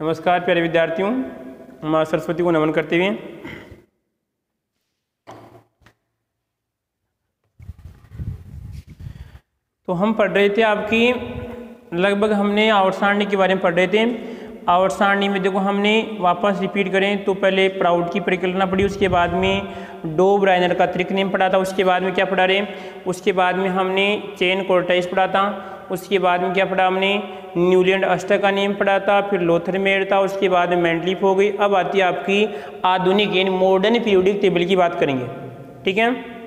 नमस्कार प्यारे विद्यार्थियों, माँ सरस्वती को नमन करते हुए तो हम पढ़ रहे थे आपकी लगभग हमने आवर्त सारणी के बारे में पढ़ रहे थे। आवर्त सारणी में देखो हमने वापस रिपीट करें तो पहले प्राउड की परिकल्पना पढ़ी, उसके बाद में डोब राइनर का त्रिक नियम पढ़ा था, उसके बाद में क्या पढ़ा रहे, उसके बाद में हमने चेन कोर्टाइस पढ़ा था, उसके बाद में क्या पढ़ा हमने न्यूलैंड अष्टक का नियम पढ़ा था, फिर लोथरमेयर था, उसके बाद में मेंडलीफ हो गई। अब आती है आपकी आधुनिक यानी मॉडर्न पीरियोडिक टेबल की बात करेंगे, ठीक है।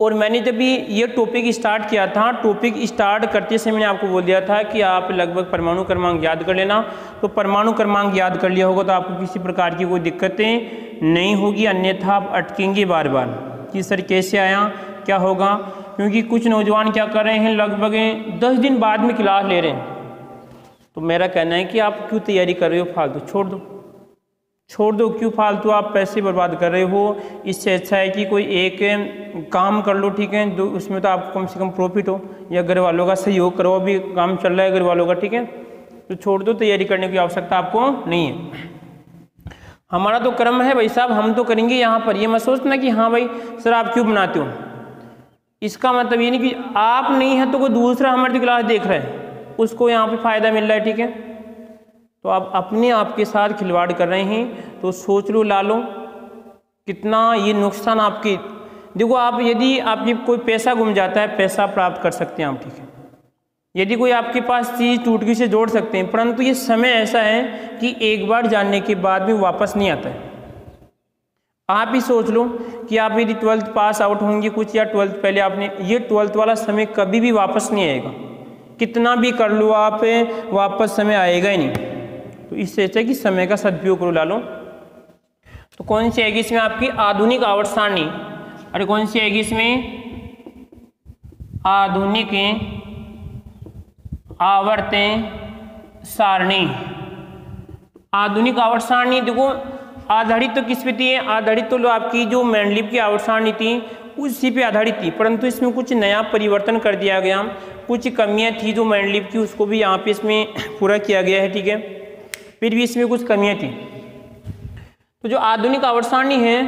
और मैंने जब भी ये टॉपिक स्टार्ट किया था, टॉपिक स्टार्ट करते समय मैंने आपको बोल दिया था कि आप लगभग परमाणु क्रमांक याद कर लेना। तो परमाणु क्रमांक याद कर लिया होगा तो आपको किसी प्रकार की कोई दिक्कतें नहीं होगी, अन्यथा आप अटकेंगे बार बार कि सर कैसे आया, क्या होगा। क्योंकि कुछ नौजवान क्या कर रहे हैं, लगभग 10 दिन बाद में क्लास ले रहे हैं। तो मेरा कहना है कि आप क्यों तैयारी कर रहे हो, फालतू छोड़ दो, क्यों फालतू आप पैसे बर्बाद कर रहे हो। इससे अच्छा है कि कोई एक काम कर लो, ठीक है, जो उसमें तो आपको कम से कम प्रॉफिट हो, या घर वालों का सहयोग करो, अभी काम चल रहा है घर वालों का, ठीक है। तो छोड़ दो, तैयारी करने की आवश्यकता आपको नहीं है। हमारा तो कर्म है भाई साहब, हम तो करेंगे यहाँ पर। ये मत सोचना कि हाँ भाई सर आप क्यों बनाते हो, इसका मतलब ये नहीं कि आप नहीं है तो कोई दूसरा हमारी क्लास देख रहा है उसको यहाँ पे फायदा मिल रहा है, ठीक है। तो आप अपने आप के साथ खिलवाड़ कर रहे हैं, तो सोच लो लालो कितना ये नुकसान आपकी। देखो आप यदि आपकी कोई पैसा गुम जाता है, पैसा प्राप्त कर सकते हैं आप, ठीक है। यदि कोई आपके पास चीज़ टूट गई से जोड़ सकते हैं, परंतु ये समय ऐसा है कि एक बार जानने के बाद भी वापस नहीं आता है। आप ही सोच लो कि आप यदि 12th पास आउट होंगे कुछ, या 12th पहले आपने, ये 12th वाला समय कभी भी वापस नहीं आएगा, कितना भी कर लो आप, वापस समय आएगा ही नहीं। तो इससे अच्छा है कि समय का सदुपयोग करो लालो। तो कौन सी आएगी इसमें आपकी आधुनिक आवर्त सारणी, अरे कौन सी आएगी इसमें आधुनिक आवर्त सारणी। आधुनिक आवर्त सारणी देखो आधारित तो किस पे थी, आधारित तो आपकी जो मेंडलीफ की आवर्त सारणी थी उसी पे आधारित थी, परंतु इसमें कुछ नया परिवर्तन कर दिया गया, कुछ कमियां थी जो मेंडलीफ की, उसको भी यहाँ पे इसमें पूरा किया गया है, ठीक है। फिर भी इसमें कुछ कमियां थी। तो जो आधुनिक आवर्त सारणी है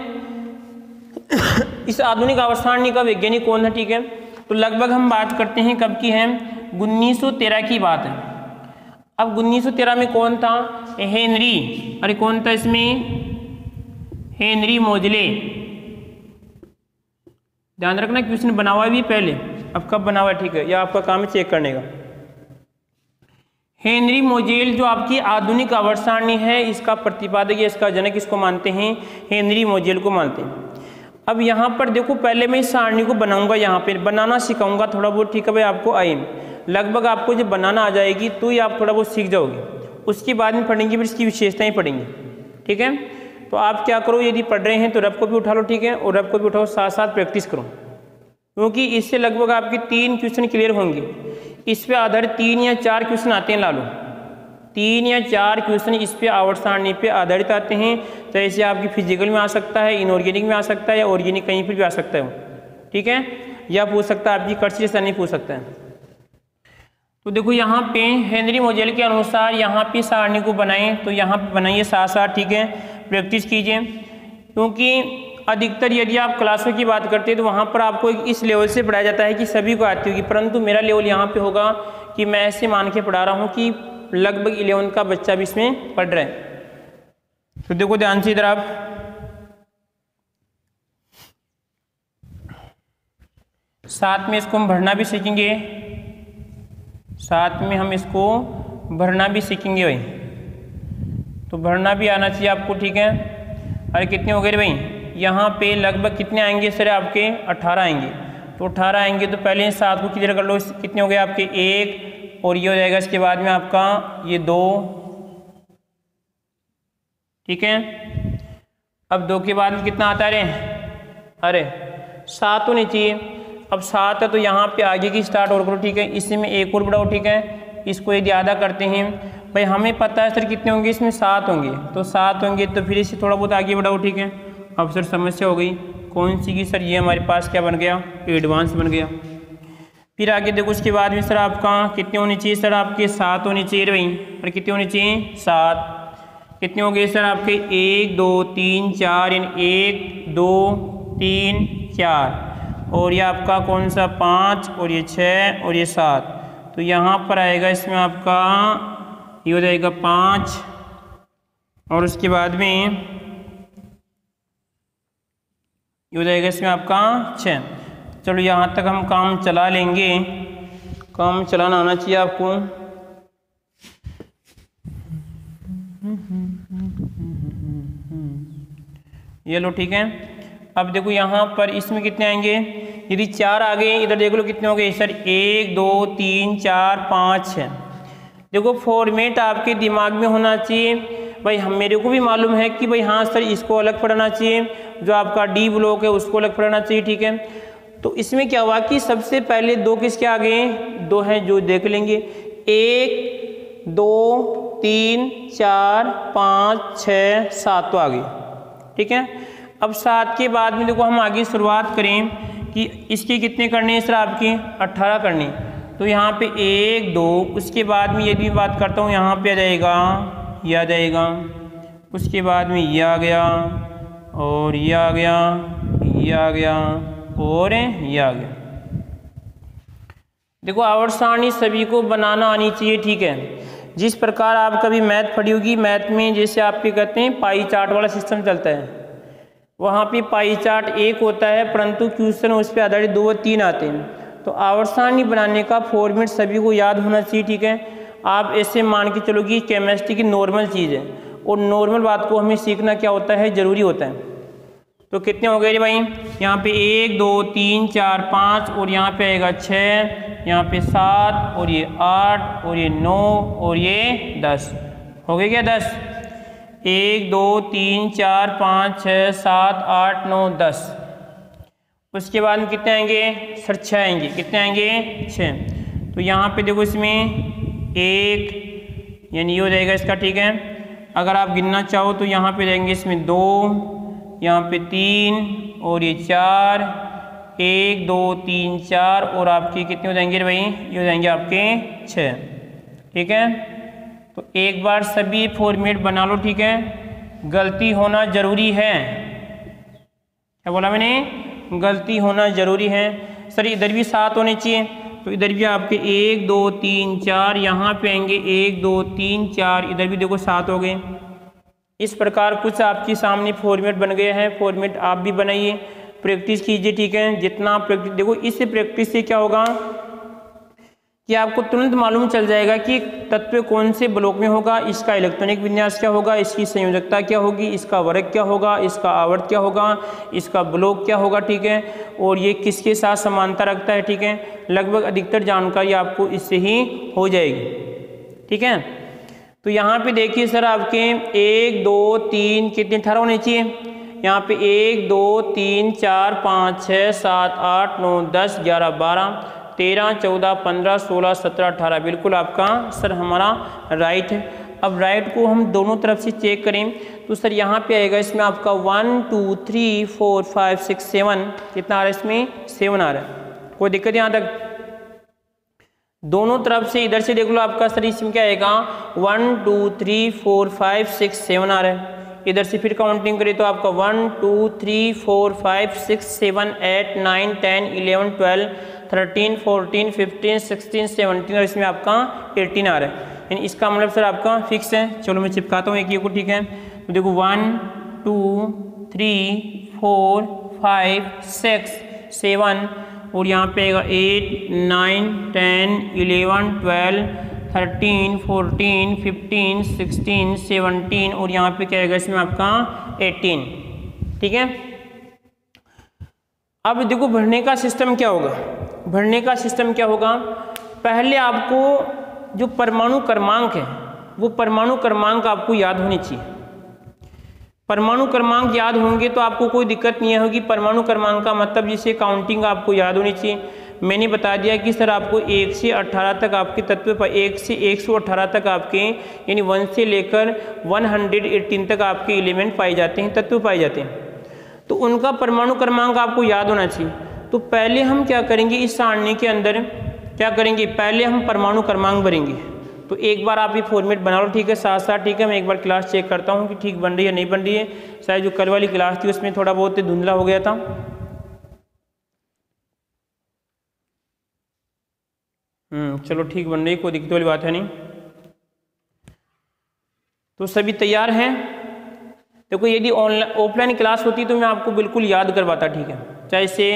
इस आधुनिक आवर्त सारणी का वैज्ञानिक कौन है, ठीक है। तो लगभग हम बात करते हैं कब की है, 1913 की बात है। अब 1913 में कौन था, हेनरी, अरे कौन था इसमें, हेनरी मोजले। ध्यान रखना क्वेश्चन बना हुआ भी पहले, अब कब बना हुआ है, ठीक है, या आपका काम है चेक करने का। हेनरी मोजेल जो आपकी आधुनिक आवर्त सारणी है, इसका प्रतिपादक या इसका जनक इसको मानते हैं, हेनरी मोजेल को मानते हैं। अब यहाँ पर देखो पहले मैं इस सारणी को बनाऊंगा, यहाँ पे बनाना सिखाऊंगा थोड़ा बहुत, ठीक है भाई, आपको आए लगभग आपको जब बनाना आ जाएगी तो ही आप थोड़ा बहुत सीख जाओगे। उसके बाद में पढ़ेंगे फिर इसकी विशेषताएं पढ़ेंगे, ठीक है। तो आप क्या करो, यदि पढ़ रहे हैं तो रफ को भी उठा लो, ठीक है, और रफ को भी उठाओ, साथ साथ प्रैक्टिस करो, क्योंकि इससे लगभग आपके 3 क्वेश्चन क्लियर होंगे। इस पे आधारित 3 या 4 क्वेश्चन आते हैं लालो, 3 या 4 क्वेश्चन इस पे आवर्त सारणी पे आधारित आते हैं। तो ऐसे आपकी फिजिकल में आ सकता है, इनऑर्गेनिक में आ सकता है, या ऑर्गेनिक कहीं पर भी आ सकता है, ठीक है, या पूछ सकता है आपकी कर्सी से नहीं पूछ सकता है। तो देखो यहाँ पे हेनरी मोजेल के अनुसार यहाँ पे सारणी को बनाएं, तो यहाँ पे बनाइए साथ साथ, ठीक है, प्रैक्टिस कीजिए। क्योंकि अधिकतर यदि आप क्लासों की बात करते हैं तो वहाँ पर आपको इस लेवल से पढ़ाया जाता है कि सभी को आती होगी, परंतु मेरा लेवल यहाँ पे होगा कि मैं ऐसे मान के पढ़ा रहा हूँ कि लगभग 11th का बच्चा भी इसमें पढ़ रहा है। तो देखो ध्यान से इधर आप, साथ में इसको हम भरना भी सीखेंगे, साथ में हम इसको भरना भी सीखेंगे भाई। तो भरना भी आना चाहिए आपको, ठीक है। अरे कितने हो गए भाई, यहाँ पे लगभग कितने आएंगे सर आपके, 18 आएंगे। तो 18 आएंगे तो पहले 7 को क्लियर कर लो, कितने हो गए आपके 1, और ये हो जाएगा इसके बाद में आपका ये 2, ठीक है। अब 2 के बाद में कितना आता है, अरे 7 होनी चाहिए। अब 7 है तो यहाँ पे आगे की स्टार्ट और करो, ठीक है, इसी में 1 और बढ़ाओ, ठीक है। इसको यदि आधा करते हैं भाई, हमें पता है सर कितने होंगे, इसमें 7 होंगे, तो 7 होंगे तो फिर इसे थोड़ा बहुत आगे बढ़ाओ, ठीक है। अब सर समस्या हो गई कौन सी की, सर ये हमारे पास क्या बन गया, एडवांस बन गया। फिर आगे देखो उसके बाद में सर आपका कितने होने चाहिए सर आपके 7 होने चाहिए भाई, और कितने होने चाहिए 7। कितने हो गए सर आपके 1 2 3 4, यानी 1 2 3 4, और ये आपका कौन सा 5, और ये 6 और ये 7। तो यहाँ पर आएगा इसमें आपका ये हो जाएगा 5, और उसके बाद में ये हो जाएगा इसमें आपका 6। चलो यहाँ तक हम काम चला लेंगे, काम चलाना आना चाहिए आपको। ये लो ठीक है। अब देखो यहाँ पर इसमें कितने आएंगे, यदि 4 आ गए, इधर देख लो कितने हो गए सर 1 2 3 4 5 6। देखो फॉर्मेट आपके दिमाग में होना चाहिए भाई, हम मेरे को भी मालूम है कि भाई हाँ सर इसको अलग पढ़ना चाहिए, जो आपका डी ब्लॉक है उसको अलग पढ़ना चाहिए, ठीक है। तो इसमें क्या हुआ कि सबसे पहले 2 किसके आ गए, 2 हैं जो देख लेंगे, 1 2 3 4 5 6 7 तो आ गए, ठीक है। अब 7 के बाद में देखो हम आगे शुरुआत करें कि इसके कितने करने हैं सर आपके 18 करने। तो यहाँ पे 1 2, उसके बाद में यदि बात करता हूँ यहाँ पे आ जाएगा, ये आ जाएगा, उसके बाद में ये आ गया, और ये आ गया, ये आ गया, और ये आ गया। देखो आवर्त सारणी सभी को बनाना आनी चाहिए, ठीक है। जिस प्रकार आप कभी मैथ पढ़ी होगी, मैथ में जैसे आपके कहते हैं पाई चार्ट वाला सिस्टम चलता है, वहाँ पे पाई चार्ट एक होता है, परंतु क्वेश्चन उस पर आधारित 2 व 3 आते हैं। तो आवर्त सारणी बनाने का फॉर्मेट सभी को याद होना चाहिए, ठीक है। आप ऐसे मान के चलो कि केमिस्ट्री की नॉर्मल चीज़ है, और नॉर्मल बात को हमें सीखना क्या होता है, ज़रूरी होता है। तो कितने हो गए जी भाई, यहाँ पे 1 2 3 4 5, और यहाँ पे आएगा 6, यहाँ पे 7, और ये 8, और ये 9, और ये 10। हो गए क्या 10? 1 2 3 4 5 6 7 8 9 10। उसके बाद में कितने आएंगे सर 6 आएंगे, कितने आएंगे 6। तो यहाँ पे देखो इसमें 1 यानी ये हो जाएगा इसका, ठीक है। अगर आप गिनना चाहो तो यहाँ पे रहेंगे इसमें 2, यहाँ पे 3, और ये 4, 1 2 3 4, और आपके कितने हो जाएंगे भाई, ये हो जाएंगे आपके 6, ठीक है। तो एक बार सभी फॉर्मेट बना लो, ठीक है। गलती होना जरूरी है, क्या बोला मैंने, गलती होना जरूरी है। सर इधर भी 7 होने चाहिए, तो इधर भी आपके 1 2 3 4, यहाँ पे आएंगे 1 2 3 4, इधर भी देखो 7 हो गए। इस प्रकार कुछ आपके सामने फॉर्मेट बन गए हैं, फॉर्मेट आप भी बनाइए, प्रैक्टिस कीजिए, ठीक है। जितना प्रैक्टिस, देखो इस प्रैक्टिस से क्या होगा कि आपको तुरंत मालूम चल जाएगा कि तत्व कौन से ब्लॉक में होगा, इसका इलेक्ट्रॉनिक विन्यास क्या होगा, इसकी संयोजकता क्या होगी, इसका वर्ग क्या होगा, इसका आवर्त क्या होगा, इसका ब्लॉक क्या होगा, ठीक है। और ये किसके साथ समानता रखता है, ठीक है। लगभग अधिकतर जानकारी आपको इससे ही हो जाएगी, ठीक है। तो यहाँ पे देखिए सर आपके 1 2 3 कितने 18 होने चाहिए। यहाँ पे 1 2 3 4 5 6 7 8 9 10 11 12 13 14 15 16 17 18, बिल्कुल आपका सर हमारा राइट है। अब राइट को हम दोनों तरफ से चेक करें तो सर यहाँ पे आएगा इसमें आपका 1 2 3 4 5 6 7, कितना आ रहा है इसमें 7 आ रहा है। कोई दिक्कत यहाँ तक? दोनों तरफ से इधर से देख लो आपका सर इसमें क्या आएगा 1 2 3 4 5 6 7 आ रहा है। इधर से फिर काउंटिंग करें तो आपका 1 2 3 4 5 6 7 8 9 10 11 12 13 14 15 16 17, और इसमें आपका 18 आ रहा है। यानी इसका मतलब सर आपका फिक्स है। चलो मैं चिपकाता हूँ एक ये को, ठीक है। तो देखो 1 2 3 4 5 6 7, और यहाँ पे आएगा 8 9 10 11 12 13 14 15 16 17, और यहाँ पे क्या आएगा इसमें आपका 18, ठीक है। अब देखो भरने का सिस्टम क्या होगा, भरने का सिस्टम क्या होगा, पहले आपको जो परमाणु क्रमांक है वो परमाणु क्रमांक आपको याद होनी चाहिए। परमाणु क्रमांक याद होंगे तो आपको कोई दिक्कत नहीं होगी। परमाणु क्रमांक का मतलब जिसे काउंटिंग आपको याद होनी चाहिए। मैंने बता दिया कि सर आपको 1 से 18 तक आपके तत्व पर 1 से 118 तक आपके यानी 1 से लेकर 118 तक आपके एलिमेंट पाए जाते हैं, तत्व पाए जाते हैं। तो उनका परमाणु क्रमांक आपको याद होना चाहिए। तो पहले हम क्या करेंगे, इस सारणी के अंदर क्या करेंगे, पहले हम परमाणु क्रमांक भरेंगे। तो एक बार आप ये फॉर्मेट बना लो, ठीक है, साथ साथ, ठीक है। मैं एक बार क्लास चेक करता हूँ कि ठीक बन रही है या नहीं बन रही है। शायद जो कल वाली क्लास थी उसमें थोड़ा बहुत धुंधला हो गया था। चलो ठीक बन रही है, कोई दिक्कत वाली बात है नहीं। तो सभी तैयार हैं? देखो यदि ऑनलाइन ऑफलाइन क्लास होती तो मैं आपको बिल्कुल याद करवाता, ठीक है, चाहे से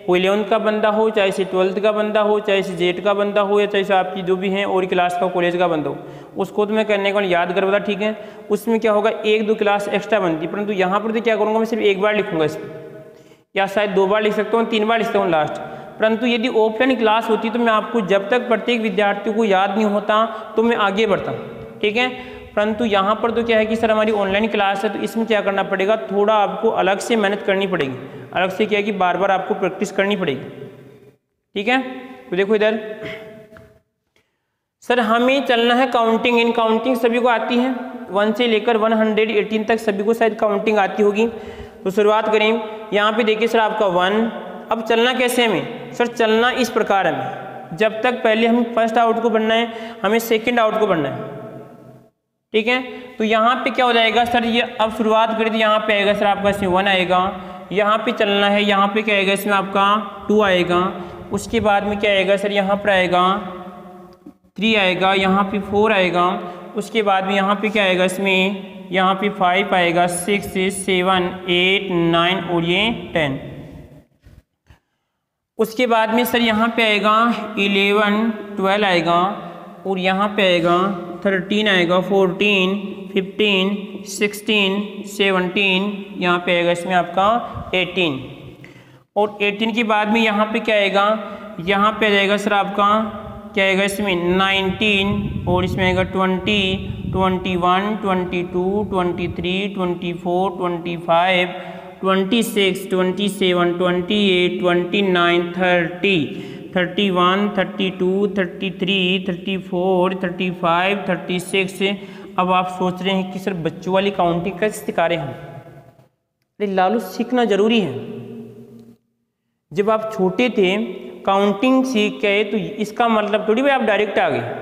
कोई 11th का बंदा हो, चाहे से 12th का बंदा हो, चाहे से जेट का बंदा हो, या चाहे से आपकी जो भी हैं और क्लास का कॉलेज का बंदा हो, उसको तो मैं करने को याद करवाता, ठीक है। उसमें क्या होगा, 1-2 क्लास एक्स्ट्रा बनती, परंतु यहाँ पर तो क्या करूँगा, मैं सिर्फ एक बार लिखूँगा इसमें, या शायद 2 बार लिख सकता हूँ, 3 बार लिख सकता हूँ लास्ट। परंतु यदि ऑफलाइन क्लास होती तो मैं आपको जब तक प्रत्येक विद्यार्थी को याद नहीं होता तो मैं आगे बढ़ता, ठीक है। परंतु यहाँ पर तो क्या है कि सर हमारी ऑनलाइन क्लास है, तो इसमें क्या करना पड़ेगा, थोड़ा आपको अलग से मेहनत करनी पड़ेगी। अलग से क्या है कि बार बार आपको प्रैक्टिस करनी पड़ेगी, ठीक है। तो देखो इधर, सर हमें चलना है काउंटिंग। इन काउंटिंग सभी को आती है, 1 से लेकर 118 तक सभी को शायद काउंटिंग आती होगी। तो शुरुआत करें, यहाँ पे देखिए सर आपका 1। अब चलना कैसे हमें, सर चलना इस प्रकार हमें, जब तक पहले हम फर्स्ट आउट को बनना है, हमें सेकेंड आउट को बनना है, ठीक है। तो यहाँ पे क्या हो जाएगा सर, ये अब शुरुआत करें तो यहाँ पे आएगा सर आपका इसमें 1 आएगा, यहाँ पे चलना है, यहाँ पे क्या आएगा इसमें आपका 2 आएगा, उसके बाद में क्या आएगा सर, यहाँ पर आएगा 3 आएगा, यहाँ पे 4 आएगा, उसके बाद में यहाँ पे क्या आएगा इसमें, यहाँ पे 5 आएगा, 6 7 8 9 और ये 10। उसके बाद में सर यहाँ पे आएगा 11 12 आएगा, और यहाँ पे आएगा 13 आएगा, 14 15 16 17, यहाँ पे आएगा इसमें आपका 18। और 18 के बाद में यहाँ पे क्या आएगा, यहाँ पे आ जाएगा सर आपका क्या आएगा इसमें 19, और इसमें आएगा 20 21 22 23 24 25 26 27 28 29 30 31 32 33 34 35 36। अब आप सोच रहे हैं कि सर बच्चों वाली काउंटिंग कैसे सिखा रहे हैं हम? अरे लालू, सीखना जरूरी है। जब आप छोटे थे काउंटिंग सीख गए तो इसका मतलब थोड़ी भाई आप डायरेक्ट आ गए।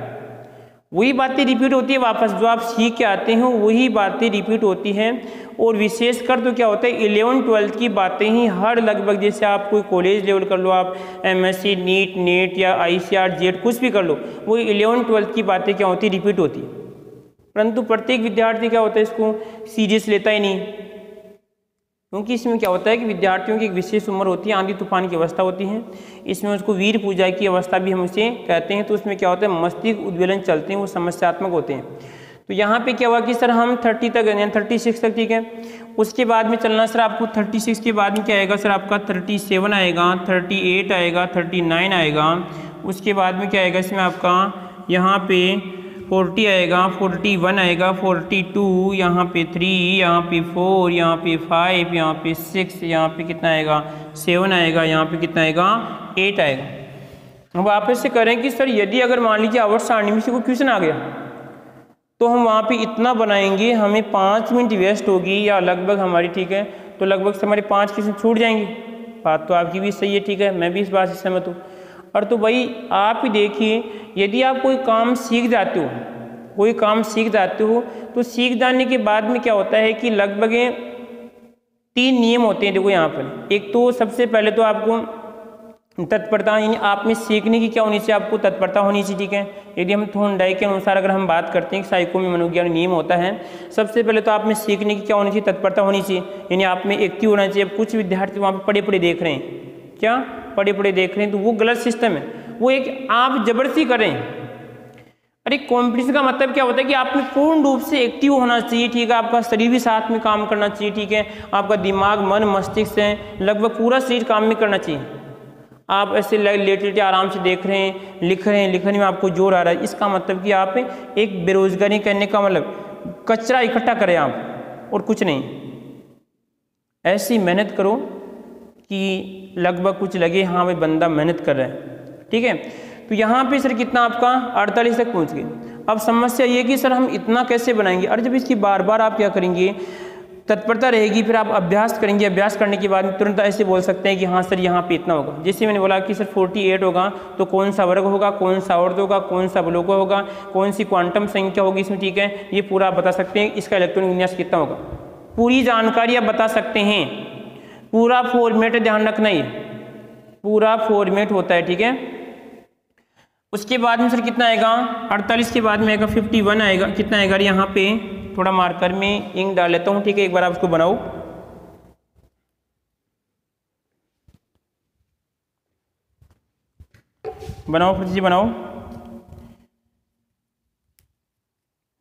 वही बातें रिपीट होती है वापस, जो आप सीख के आते हैं वही बातें रिपीट होती हैं। और विशेषकर तो क्या होता है 11th 12th की बातें ही हर लगभग, जैसे आप कोई कॉलेज लेवल कर लो, आप MSc नीट नेट या ICAR जेट कुछ भी कर लो, वो 11th 12th की बातें क्या होती रिपीट होती है। परंतु प्रत्येक विद्यार्थी क्या होता है इसको सीरियस लेता ही नहीं, क्योंकि इसमें क्या होता है कि विद्यार्थियों की एक विशेष उम्र होती है, आंधी तूफान की अवस्था होती है, इसमें उसको वीर पूजा की अवस्था भी हम उसे कहते हैं। तो उसमें क्या होता है मस्तिष्क उद्वेलन चलते हैं, वो समस्यात्मक होते हैं। तो यहाँ पे क्या हुआ कि सर हम 30 तक यानी 36 तक, ठीक है। उसके बाद में चलना सर आपको 36 के बाद में क्या आएगा सर आपका 37 आएगा, 38 आएगा, 39 आएगा। उसके बाद में क्या आएगा इसमें आपका यहाँ पे 40 आएगा, 41 आएगा, 42, यहाँ पे 3, यहाँ पे 4, यहाँ पे 5, यहाँ पे 6, यहाँ पे कितना आएगा 7 आएगा, यहाँ पे कितना आएगा 8 आएगा। अब आप इससे करें कि सर यदि अगर मान लीजिए आवर्त सारणी में से कोई क्वेश्चन आ गया तो हम वहाँ पे इतना बनाएंगे, हमें 5 मिनट वेस्ट होगी या लगभग हमारी, ठीक है। तो लगभग से हमारे 5 क्वेश्चन छूट जाएंगे। बात तो आपकी भी सही है, ठीक है, मैं भी इस बात से सहमत हूँ। और तो भाई आप ही देखिए, यदि आप कोई काम सीख जाते हो, तो सीख जाने के बाद में क्या होता है कि लगभग 3 नियम होते हैं। देखो यहाँ पर एक तो सबसे पहले तो आपको तत्परता, यानी आप में सीखने की क्या होनी चाहिए, आपको तत्परता होनी चाहिए, ठीक है। यदि हम थॉर्नडाइक के अनुसार अगर हम बात करते हैं कि साइको में मनोविज्ञान नियम होता है, सबसे पहले तो आप में सीखने की क्या होनी चाहिए, तत्परता होनी चाहिए, यानी आप में एक्टिव होना चाहिए। अब कुछ विद्यार्थी वहाँ पर पढ़े पढ़े देख रहे हैं, क्या पढ़े पढ़े देख रहे हैं, तो वो गलत सिस्टम है, वो एक आप जबरदस्ती कर रहे हैं। अरे कॉम्पिटिशन का मतलब क्या होता है कि आप में पूर्ण रूप से एक्टिव होना चाहिए, ठीक है। आपका शरीर भी साथ में काम करना चाहिए, ठीक है। आपका दिमाग मन मस्तिष्क से लगभग पूरा शरीर काम में करना चाहिए। आप ऐसे लेटे आराम से देख रहे हैं, लिखने में आपको जोर आ रहा है, इसका मतलब कि आप एक बेरोजगारी करने का मतलब कचरा इकट्ठा करें आप, और कुछ नहीं। ऐसी मेहनत करो कि लगभग कुछ लगे हाँ भाई बंदा मेहनत कर रहा है, ठीक है। तो यहाँ पे सर कितना आपका 48 तक पहुँच गए। अब समस्या ये कि सर हम इतना कैसे बनाएंगे। और जब इसकी बार बार आप क्या करेंगे, तत्परता रहेगी, फिर आप अभ्यास करेंगे। अभ्यास करने के बाद तुरंत ऐसे बोल सकते हैं कि हाँ सर यहाँ पे इतना होगा। जैसे मैंने बोला कि सर 48 होगा तो कौन सा वर्ग होगा, कौन सा अर्ध होगा, कौन सा अवलोक होगा, कौन सी क्वांटम संख्या होगी इसमें, ठीक है, ये पूरा आप बता सकते हैं। इसका इलेक्ट्रॉनिक विन्यास कितना होगा, पूरी जानकारी आप बता सकते हैं। पूरा फॉर्मेट ध्यान रखना, ये पूरा फॉर्मेट होता है, ठीक है। उसके बाद में सर कितना आएगा, 48 के बाद में आएगा 51 आएगा। कितना आएगा यहाँ पे, थोड़ा मार्कर में इंक डाल लेता हूँ, ठीक है, एक बार आप उसको बनाओ। बनाओ फिर जी बनाओ।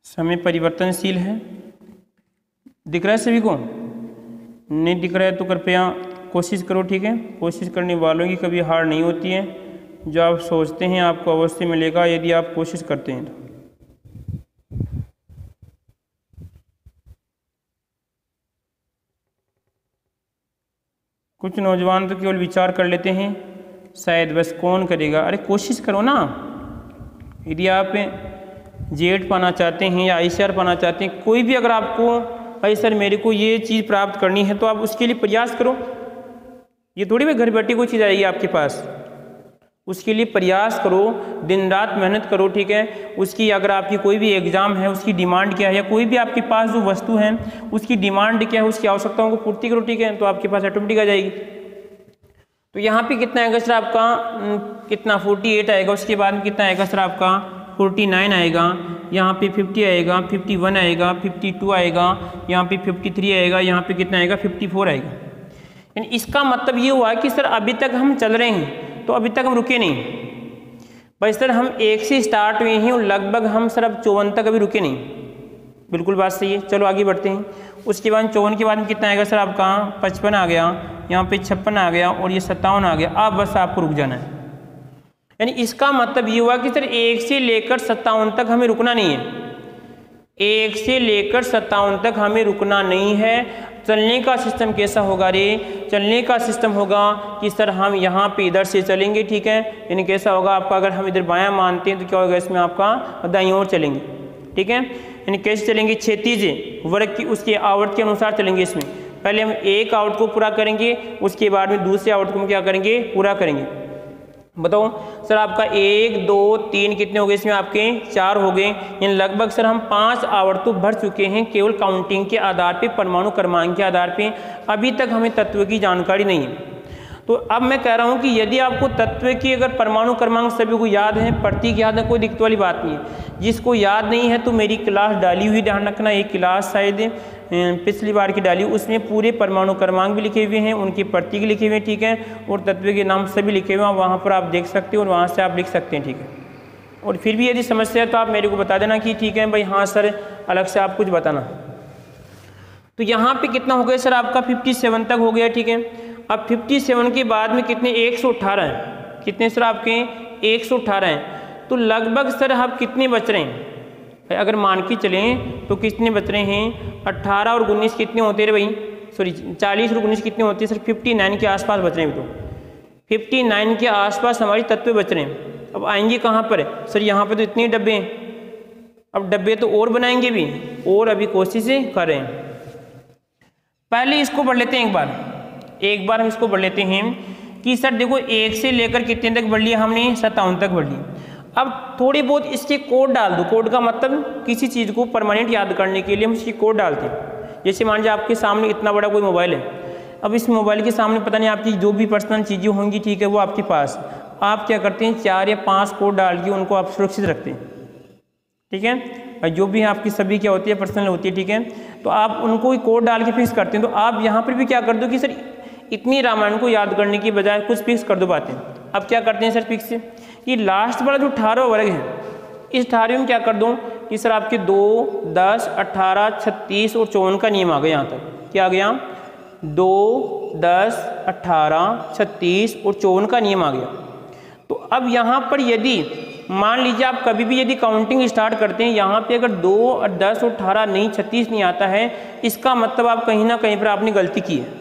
समय परिवर्तनशील है, दिख रहा है सभी को? नहीं दिख रहा है तो कृपया कोशिश करो, ठीक है। कोशिश करने वालों की कभी हार नहीं होती है। जो आप सोचते हैं आपको अवश्य मिलेगा यदि आप कोशिश करते हैं तो। कुछ नौजवान तो केवल विचार कर लेते हैं शायद, बस कौन करेगा। अरे कोशिश करो ना। यदि आप जेड पाना चाहते हैं या ICR पाना चाहते हैं, कोई भी अगर आपको भाई सर मेरे को ये चीज़ प्राप्त करनी है तो आप उसके लिए प्रयास करो। ये थोड़ी भी घर बैठी कोई चीज़ आएगी आपके पास, उसके लिए प्रयास करो, दिन रात मेहनत करो, ठीक है। उसकी अगर आपकी कोई भी एग्ज़ाम है उसकी डिमांड क्या है, या कोई भी आपके पास जो वस्तु है उसकी डिमांड क्या है, उसकी आवश्यकताओं को पूर्ति करो, ठीक है, तो आपके पास ऑटोमेटिक आ जाएगी। तो यहाँ पे कितना आएगा सर आपका, कितना 48 आएगा। उसके बाद में कितना आएगा सर आपका 49 आएगा, यहाँ पे 50 आएगा, 51 आएगा, 52 आएगा, यहाँ पे 53 आएगा, यहाँ पे कितना आएगा 54 आएगा। यानी इसका मतलब ये हुआ कि सर अभी तक हम चल रहे हैं, तो अभी तक हम रुके नहीं भाई सर, हम 1 से स्टार्ट हुए हैं और लगभग हम सर अब 54 तक अभी रुके नहीं। बिल्कुल बात सही है, चलो आगे बढ़ते हैं। उसके बाद 54 के बाद में कितना आएगा सर आपका 55 आ गया, यहाँ पे 56 आ गया और ये 57 आ गया। अब बस आपको रुक जाना है। यानी इसका मतलब ये हुआ कि सर 1 से लेकर 57 तक हमें रुकना नहीं है। 1 से लेकर 57 तक हमें रुकना नहीं है। चलने का सिस्टम कैसा होगा रे, चलने का सिस्टम होगा कि सर हम यहाँ पे इधर से चलेंगे, ठीक है। यानी कैसा होगा आपका, अगर हम इधर बायां मानते हैं तो क्या होगा इसमें आपका दाईं ओर चलेंगे, ठीक है। यानी कैसे चलेंगे, क्षैतिज वर्ग की उसके आवर्त के अनुसार चलेंगे। इसमें पहले हम एक आवर्त को पूरा करेंगे, उसके बाद में दूसरे आवर्त को हम क्या करेंगे, पूरा करेंगे। बताओ सर आपका 1 2 3 कितने हो गए इसमें आपके 4 हो गए। यानी लगभग सर हम 5 आवर्तों भर चुके हैं केवल काउंटिंग के आधार पे, परमाणु क्रमांक के आधार पे। अभी तक हमें तत्व की जानकारी नहीं है। तो अब मैं कह रहा हूं कि यदि आपको तत्व की अगर परमाणु क्रमांक सभी को याद है, प्रतीक याद है, कोई दिक्कत वाली बात नहीं है। जिसको याद नहीं है तो मेरी क्लास डाली हुई, ध्यान रखना, एक क्लास शायद पिछली बार की डाली, उसमें पूरे परमाणु क्रमांक भी लिखे हुए हैं, उनके प्रतीक लिखे हुए हैं, ठीक है, और तत्व के नाम सभी लिखे हुए हैं। वहाँ पर आप देख सकते हो और वहाँ से आप लिख सकते हैं, ठीक है। और फिर भी यदि समस्या है तो आप मेरे को बता देना कि ठीक है भाई हाँ सर, अलग से आप कुछ बताना। तो यहाँ पे कितना हो गया सर आपका 57 तक हो गया, ठीक है। अब 57 के बाद में कितने 118 हैं, कितने सर आपके 118 हैं। तो लगभग सर आप कितने बच रहे हैं अगर मान के चलें तो कितने बच रहे हैं, 18 और 19 कितने होते हैं भाई, सॉरी 40 और 19 कितने होते हैं सर 59 के आसपास बच रहे हैं। तो 59 के आसपास हमारी तत्व बच रहे हैं। अब आएंगे कहाँ पर सर, यहाँ पर तो इतने डब्बे हैं। अब डब्बे तो और बनाएंगे भी, और अभी कोशिशें कर रहे हैं। पहले इसको पढ़ लेते हैं एक बार हम इसको पढ़ लेते हैं कि सर देखो 1 से लेकर कितने तक बढ़ लिया हमने, 57 तक बढ़ लिया। अब थोड़ी बहुत इसके कोड डाल दो। कोड का मतलब किसी चीज़ को परमानेंट याद करने के लिए हम इसकी कोड डालते हैं। जैसे मान लीजिए आपके सामने इतना बड़ा कोई मोबाइल है, अब इस मोबाइल के सामने पता नहीं आपकी जो भी पर्सनल चीज़ें होंगी, ठीक है, वो आपके पास, आप क्या करते हैं 4 या 5 कोड डाल के उनको आप सुरक्षित रखते हैं, ठीक है। जो भी आपकी सभी क्या होती है पर्सनल होती है, ठीक है, तो आप उनको कोड डाल के फिक्स करते हैं। तो आप यहाँ पर भी क्या कर दो कि सर इतनी रामायण को याद करने की बजाय कुछ फिक्स कर दो बातें। अब क्या करते हैं सर फिक्स, कि लास्ट वाला जो 18 वर्ग है, इस 18 में क्या कर दूँ कि सर आपके 2 10 18 36 और 54 का नियम आ गया। यहाँ तक क्या आ गया, 2 10 18 36 और 54 का नियम आ गया। तो अब यहाँ पर यदि मान लीजिए आप कभी भी यदि काउंटिंग स्टार्ट करते हैं, यहाँ पे अगर 2 और 10 और 18 नहीं 36 नहीं आता है, इसका मतलब आप कहीं ना कहीं पर आपने गलती की है,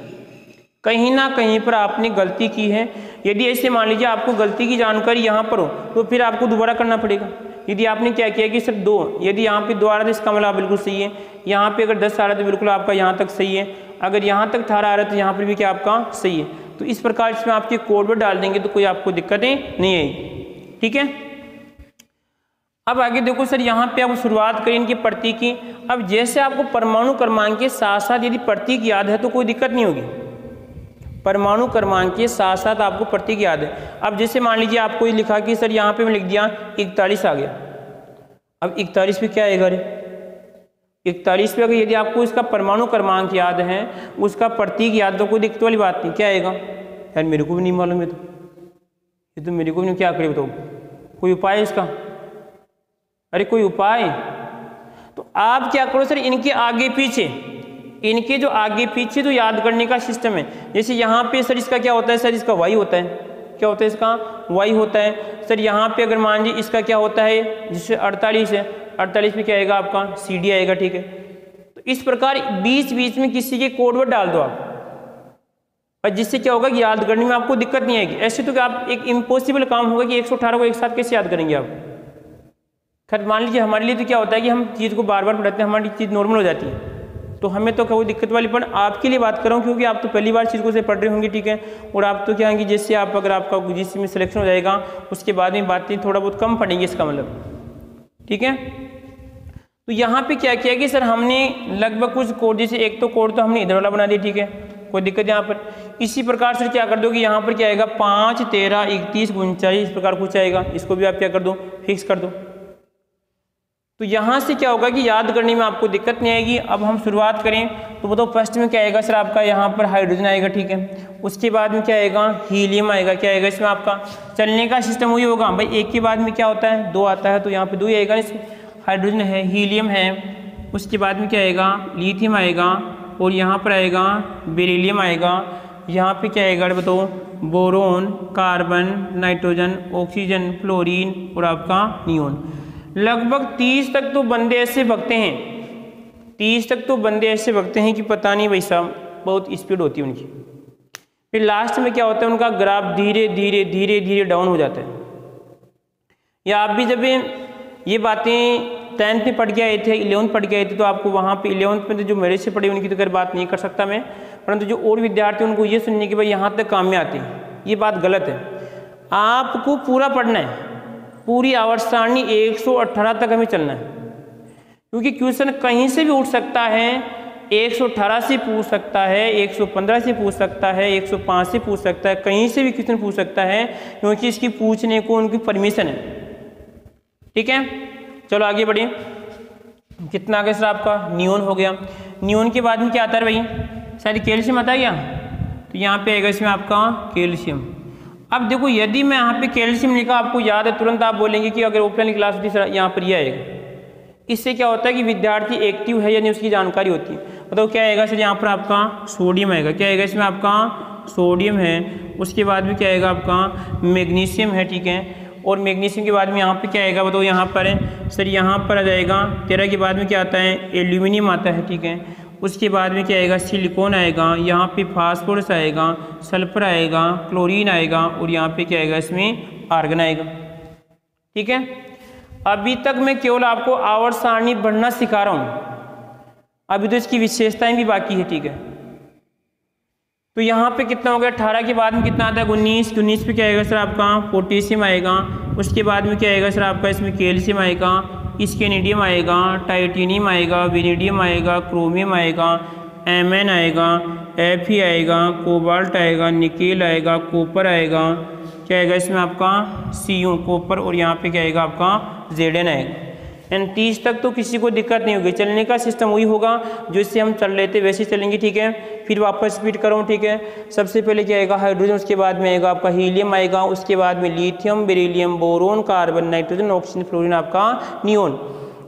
कहीं ना कहीं पर आपने गलती की है। यदि ऐसे मान लीजिए आपको गलती की जानकारी यहाँ पर हो तो फिर आपको दोबारा करना पड़ेगा, यदि आपने क्या किया कि सर 2, यदि यहाँ पे 2 आ रहा था इसका मतलब बिल्कुल सही है, यहाँ पे अगर 10 आ रहा है तो बिल्कुल आपका यहाँ तक सही है, अगर यहाँ तक 18 आ रहा है तो यहाँ पर भी क्या आपका सही है। तो इस प्रकार इसमें आपके कोड वर्ड डाल देंगे तो कोई आपको दिक्कतें नहीं आएगी, ठीक है। अब आगे देखो सर, यहाँ पे आप शुरुआत करें इनकी प्रतीक की। अब जैसे आपको परमाणु क्रमांक के साथ साथ यदि प्रतीक याद है तो कोई दिक्कत नहीं होगी, परमाणु क्रमांक के साथ साथ आपको प्रतीक याद है। अब जैसे मान लीजिए आपको ये लिखा कि सर यहाँ पे मैं लिख दिया 41 आ गया, अब 41 पे क्या आएगा, अरे 41 पे अगर यदि आपको इसका परमाणु क्रमांक याद है, उसका प्रतीक याद, तो कोई दिक्कत वाली बात नहीं। क्या आएगा यार, मेरे को भी नहीं मालूम है, तो ये तो मेरे को भी नहीं, क्या करे बताओ, कोई उपाय है इसका, अरे कोई उपाय। तो आप क्या करो सर, इनके आगे पीछे, इनके जो आगे पीछे तो याद करने का सिस्टम है। जैसे यहाँ पे सर इसका क्या होता है, सर इसका y होता है, क्या होता है इसका y होता है। सर यहाँ पे अगर मान लीजिए इसका क्या होता है, जिससे 48 है, 48 में क्या आएगा आपका CD आएगा, ठीक है। तो इस प्रकार बीच बीच में किसी के कोड वर्ड डाल दो आप, और जिससे क्या होगा कि याद करने में आपको दिक्कत नहीं आएगी। ऐसे तो क्या आप एक इम्पॉसिबल काम होगा कि 118 को एक साथ कैसे याद करेंगे आप। खैर मान लीजिए हमारे लिए तो क्या होता है कि हम चीज़ को बार बार पढ़ते हैं, हमारी चीज़ नॉर्मल हो जाती है, तो हमें तो कोई दिक्कत वाली, पर आपके लिए बात कर रहा हूँ क्योंकि आप तो पहली बार चीज़ को से पढ़ रहे होंगे, ठीक है। और आप तो क्या है कि जैसे आप अगर आपका जिस में सिलेक्शन हो जाएगा उसके बाद में बातें थोड़ा बहुत कम पढ़ेंगे, इसका मतलब, ठीक है। तो यहाँ पे क्या किया कि सर हमने लगभग कुछ कोड, जैसे एक तो कोड तो हमने इधर वाला बना दिया, ठीक है, कोई दिक्कत यहाँ पर। इसी प्रकार से क्या कर दो कि यहाँ पर क्या आएगा 5, 13, 31, 39, इस प्रकार कुछ आएगा, इसको भी आप क्या कर दो, फिक्स कर दो। तो यहाँ से क्या होगा कि याद करने में आपको दिक्कत नहीं आएगी। अब हम शुरुआत करें तो बताओ फर्स्ट में क्या आएगा सर, आपका यहाँ पर हाइड्रोजन आएगा, ठीक है। उसके बाद में क्या आएगा, हीलियम आएगा, क्या आएगा इसमें आपका चलने का सिस्टम वही होगा भाई, एक के बाद में क्या होता है 2 आता है, तो यहाँ पे 2 ही आएगा, इसमें हाइड्रोजन है, हीलियम है, उसके बाद में क्या आएगा लिथियम आएगा, और यहाँ पर आएगा बेरिलियम आएगा, यहाँ पे क्या आएगा बताओ boron, carbon, nitrogen, oxygen, fluorine और आपका नियोन। लगभग 30 तक तो बंदे ऐसे भगते हैं, 30 तक तो बंदे ऐसे भगते हैं कि पता नहीं भाई साहब, बहुत स्पीड होती है उनकी। फिर लास्ट में क्या होता है, उनका ग्राफ धीरे धीरे धीरे धीरे डाउन हो जाता है। या आप भी जब ये बातें 10th में पढ़ के आए थे, 11th पढ़ के आए थे, तो आपको वहाँ पे 11th में तो जो मेरे से पढ़े उनकी तो खैर बात नहीं कर सकता मैं, परंतु जो और विद्यार्थी उनको ये सुनने कि भाई यहाँ तक काम में आते हैं, ये बात गलत है। आपको पूरा पढ़ना है, पूरी आवर्त सारणी 118 तक हमें चलना है, क्योंकि क्वेश्चन कहीं से भी उठ सकता है, 118 से पूछ सकता है, 115 से पूछ सकता है, 105 से पूछ सकता है, कहीं से भी क्वेश्चन पूछ सकता है, क्योंकि इसकी पूछने को उनकी परमिशन है, ठीक है। चलो आगे बढ़िए, कितना आगे सर आपका नियोन हो गया। नियोन के बाद में क्या आता है भाई, शायद कैल्शियम आता है क्या, तो यहाँ पे आएगा इसमें आपका कैल्शियम। अब देखो यदि मैं यहाँ पे कैल्शियम लिखा, आपको याद है, तुरंत आप बोलेंगे कि अगर ऑफलाइन क्लास होती है यहाँ पर यह आएगा। इससे क्या होता है कि विद्यार्थी एक्टिव है या नहीं उसकी जानकारी होती है। बताओ क्या आएगा सर, यहाँ पर आपका सोडियम आएगा, क्या आएगा इसमें आपका सोडियम है, उसके बाद में क्या आएगा आपका मैग्नीशियम है, ठीक है। और मैग्नीशियम के बाद में यहाँ पे क्या आएगा बताओ, यहाँ पर है सर, यहाँ पर आ जाएगा 13 के बाद में क्या आता है, एल्यूमिनियम आता है, ठीक है। उसके बाद में क्या आएगा, सिलिकॉन आएगा, यहाँ पे फास्फोरस आएगा, सल्फर आएगा, क्लोरीन आएगा, और यहाँ पे क्या आएगा इसमें आर्गन आएगा, ठीक है। अभी तक मैं केवल आपको आवर्त सारणी बढ़ना सिखा रहा हूँ, अभी तो इसकी विशेषताएं भी बाकी है, ठीक है। तो यहाँ पे कितना हो गया, 18 के बाद में कितना आता है 19, 19 पे क्या आएगा सर आपका पोटेशियम आएगा, उसके बाद में क्या आएगा सर आपका इसमें कैल्शियम आएगा, स्केनिडियम आएगा, टाइटेनियम आएगा, वेनेडियम आएगा, क्रोमियम आएगा, Mn आएगा, Fe आएगा, कोबाल्ट आएगा, निकेल आएगा, कॉपर आएगा, क्या आएगा इसमें आपका Cu कॉपर, और यहाँ पे क्या आएगा आपका Zn आएगा। एंड 30 तक तो किसी को दिक्कत नहीं होगी, चलने का सिस्टम वही होगा जो इससे हम चल रहे थे वैसे चलेंगे, ठीक है। फिर वापस स्पीड करूँ, ठीक है। सबसे पहले क्या आएगा हाइड्रोजन, उसके बाद में आएगा आपका हीलियम आएगा, उसके बाद में lithium, beryllium, boron, carbon, nitrogen, oxygen, fluorine, आपका नियोन।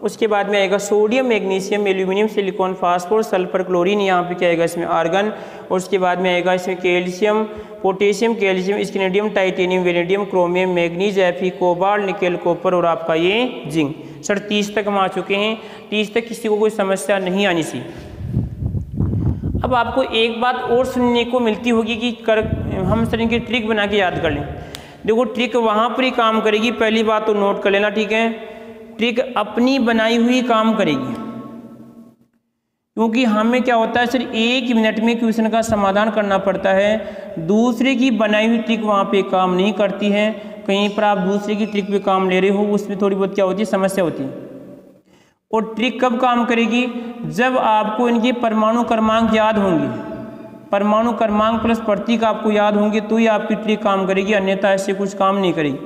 उसके बाद में आएगा sodium, magnesium, aluminium, silicon, phosphorus, sulphur, chlorine, यहाँ पे क्या आएगा इसमें आर्गन। और उसके बाद में आएगा इसमें calcium, potassium, calcium, scandium, titanium, vanadium, chromium, manganese, Fe, cobalt, nickel, copper और आपका ये जिंक। सर 30 तक हम आ चुके हैं, 30 तक किसी को कोई समस्या नहीं आनी सी। अब आपको एक बात और सुनने को मिलती होगी कि हम सर इनकी ट्रिक बना के याद कर लें। देखो ट्रिक वहाँ पर ही काम करेगी, पहली बात तो नोट कर लेना, ठीक है। ट्रिक अपनी बनाई हुई काम करेगी, क्योंकि हमें क्या होता है सर 1 मिनट में क्वेश्चन का समाधान करना पड़ता है, दूसरे की बनाई हुई ट्रिक वहाँ पे काम नहीं करती है। कहीं पर आप दूसरे की ट्रिक पे काम ले रहे हो, उसमें थोड़ी बहुत क्या होती है, समस्या होती है। और ट्रिक कब काम करेगी, जब आपको इनके परमाणु क्रमांक याद होंगे, परमाणु क्रमांक प्लस प्रतीक आपको याद होंगे तो ही आपकी ट्रिक काम करेगी, अन्यथा ऐसे कुछ काम नहीं करेगी।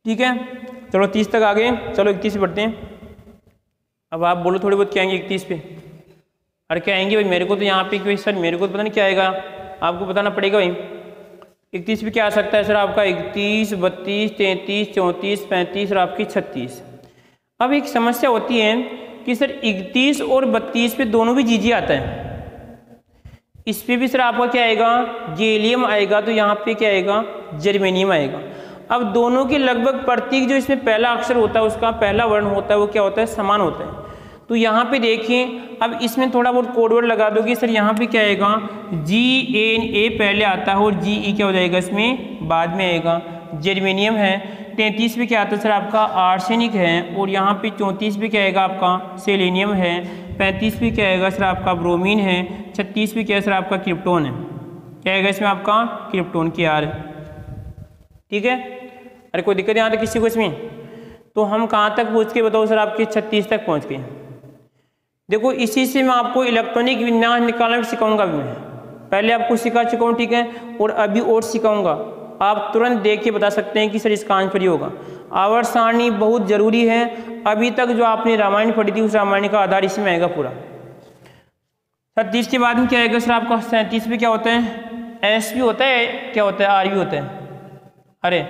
ठीक है, चलो 30 तक आ गए, चलो 31 पे बढ़ते हैं। अब आप बोलो थोड़ी बहुत क्या आएंगे 31 पे? अरे क्या आएंगे भाई, मेरे को तो यहाँ पे क्यों सर, मेरे को तो पता नहीं क्या आएगा, आपको बताना पड़ेगा भाई। 31 पे क्या आ सकता है सर आपका? 31, 32, 33, 34, 35 और आपकी 36। अब एक समस्या होती है कि सर 31 और 32 पे दोनों भी जीजी आता है, इस पे भी सर आपका क्या आएगा? गैलियम आएगा, तो यहाँ पे क्या आएगा? जर्मेनियम आएगा। अब दोनों के लगभग प्रतीक जो इसमें पहला अक्षर होता है, उसका पहला वर्ण होता है, वो क्या होता है? समान होता है। तो यहाँ पे देखिए, अब इसमें थोड़ा बहुत कोड वर्ड लगा दोगे सर, यहाँ पे क्या आएगा? GNA पहले आता है और GE क्या हो जाएगा इसमें बाद में आएगा। जर्मेनियम है। 33 पे क्या आता है सर आपका? आर्सेनिक है। और यहाँ पे 34 पे क्या आएगा आपका? सेलेनियम है। 35 पे क्या आएगा सर आपका? ब्रोमीन है। 36 पे क्या है सर आपका? क्रिप्टोन है। क्या आएगा इसमें आपका? क्रिप्टोन की आर। ठीक है, अरे कोई दिक्कत यहाँ तक किसी को इसमें? तो हम कहाँ तक पहुँच के बताओ सर? आपके 36 तक पहुँच गए। देखो इसी से मैं आपको इलेक्ट्रॉनिक विन्यास निकालना भी सिखाऊंगा भी, मैं पहले आपको सिखा चुका हूँ, ठीक है, और अभी और सिखाऊंगा। आप तुरंत देख के बता सकते हैं कि सर इसका आंसर ये होगा। आवर्त सारणी बहुत जरूरी है। अभी तक जो आपने रामायण पढ़ी थी, उस रामायण का आधार इसमें आएगा पूरा। 36 के बाद में क्या आएगा सर आपका? 37 में क्या होता है? एस भी होता है, क्या होता है? आर भी होता है। अरे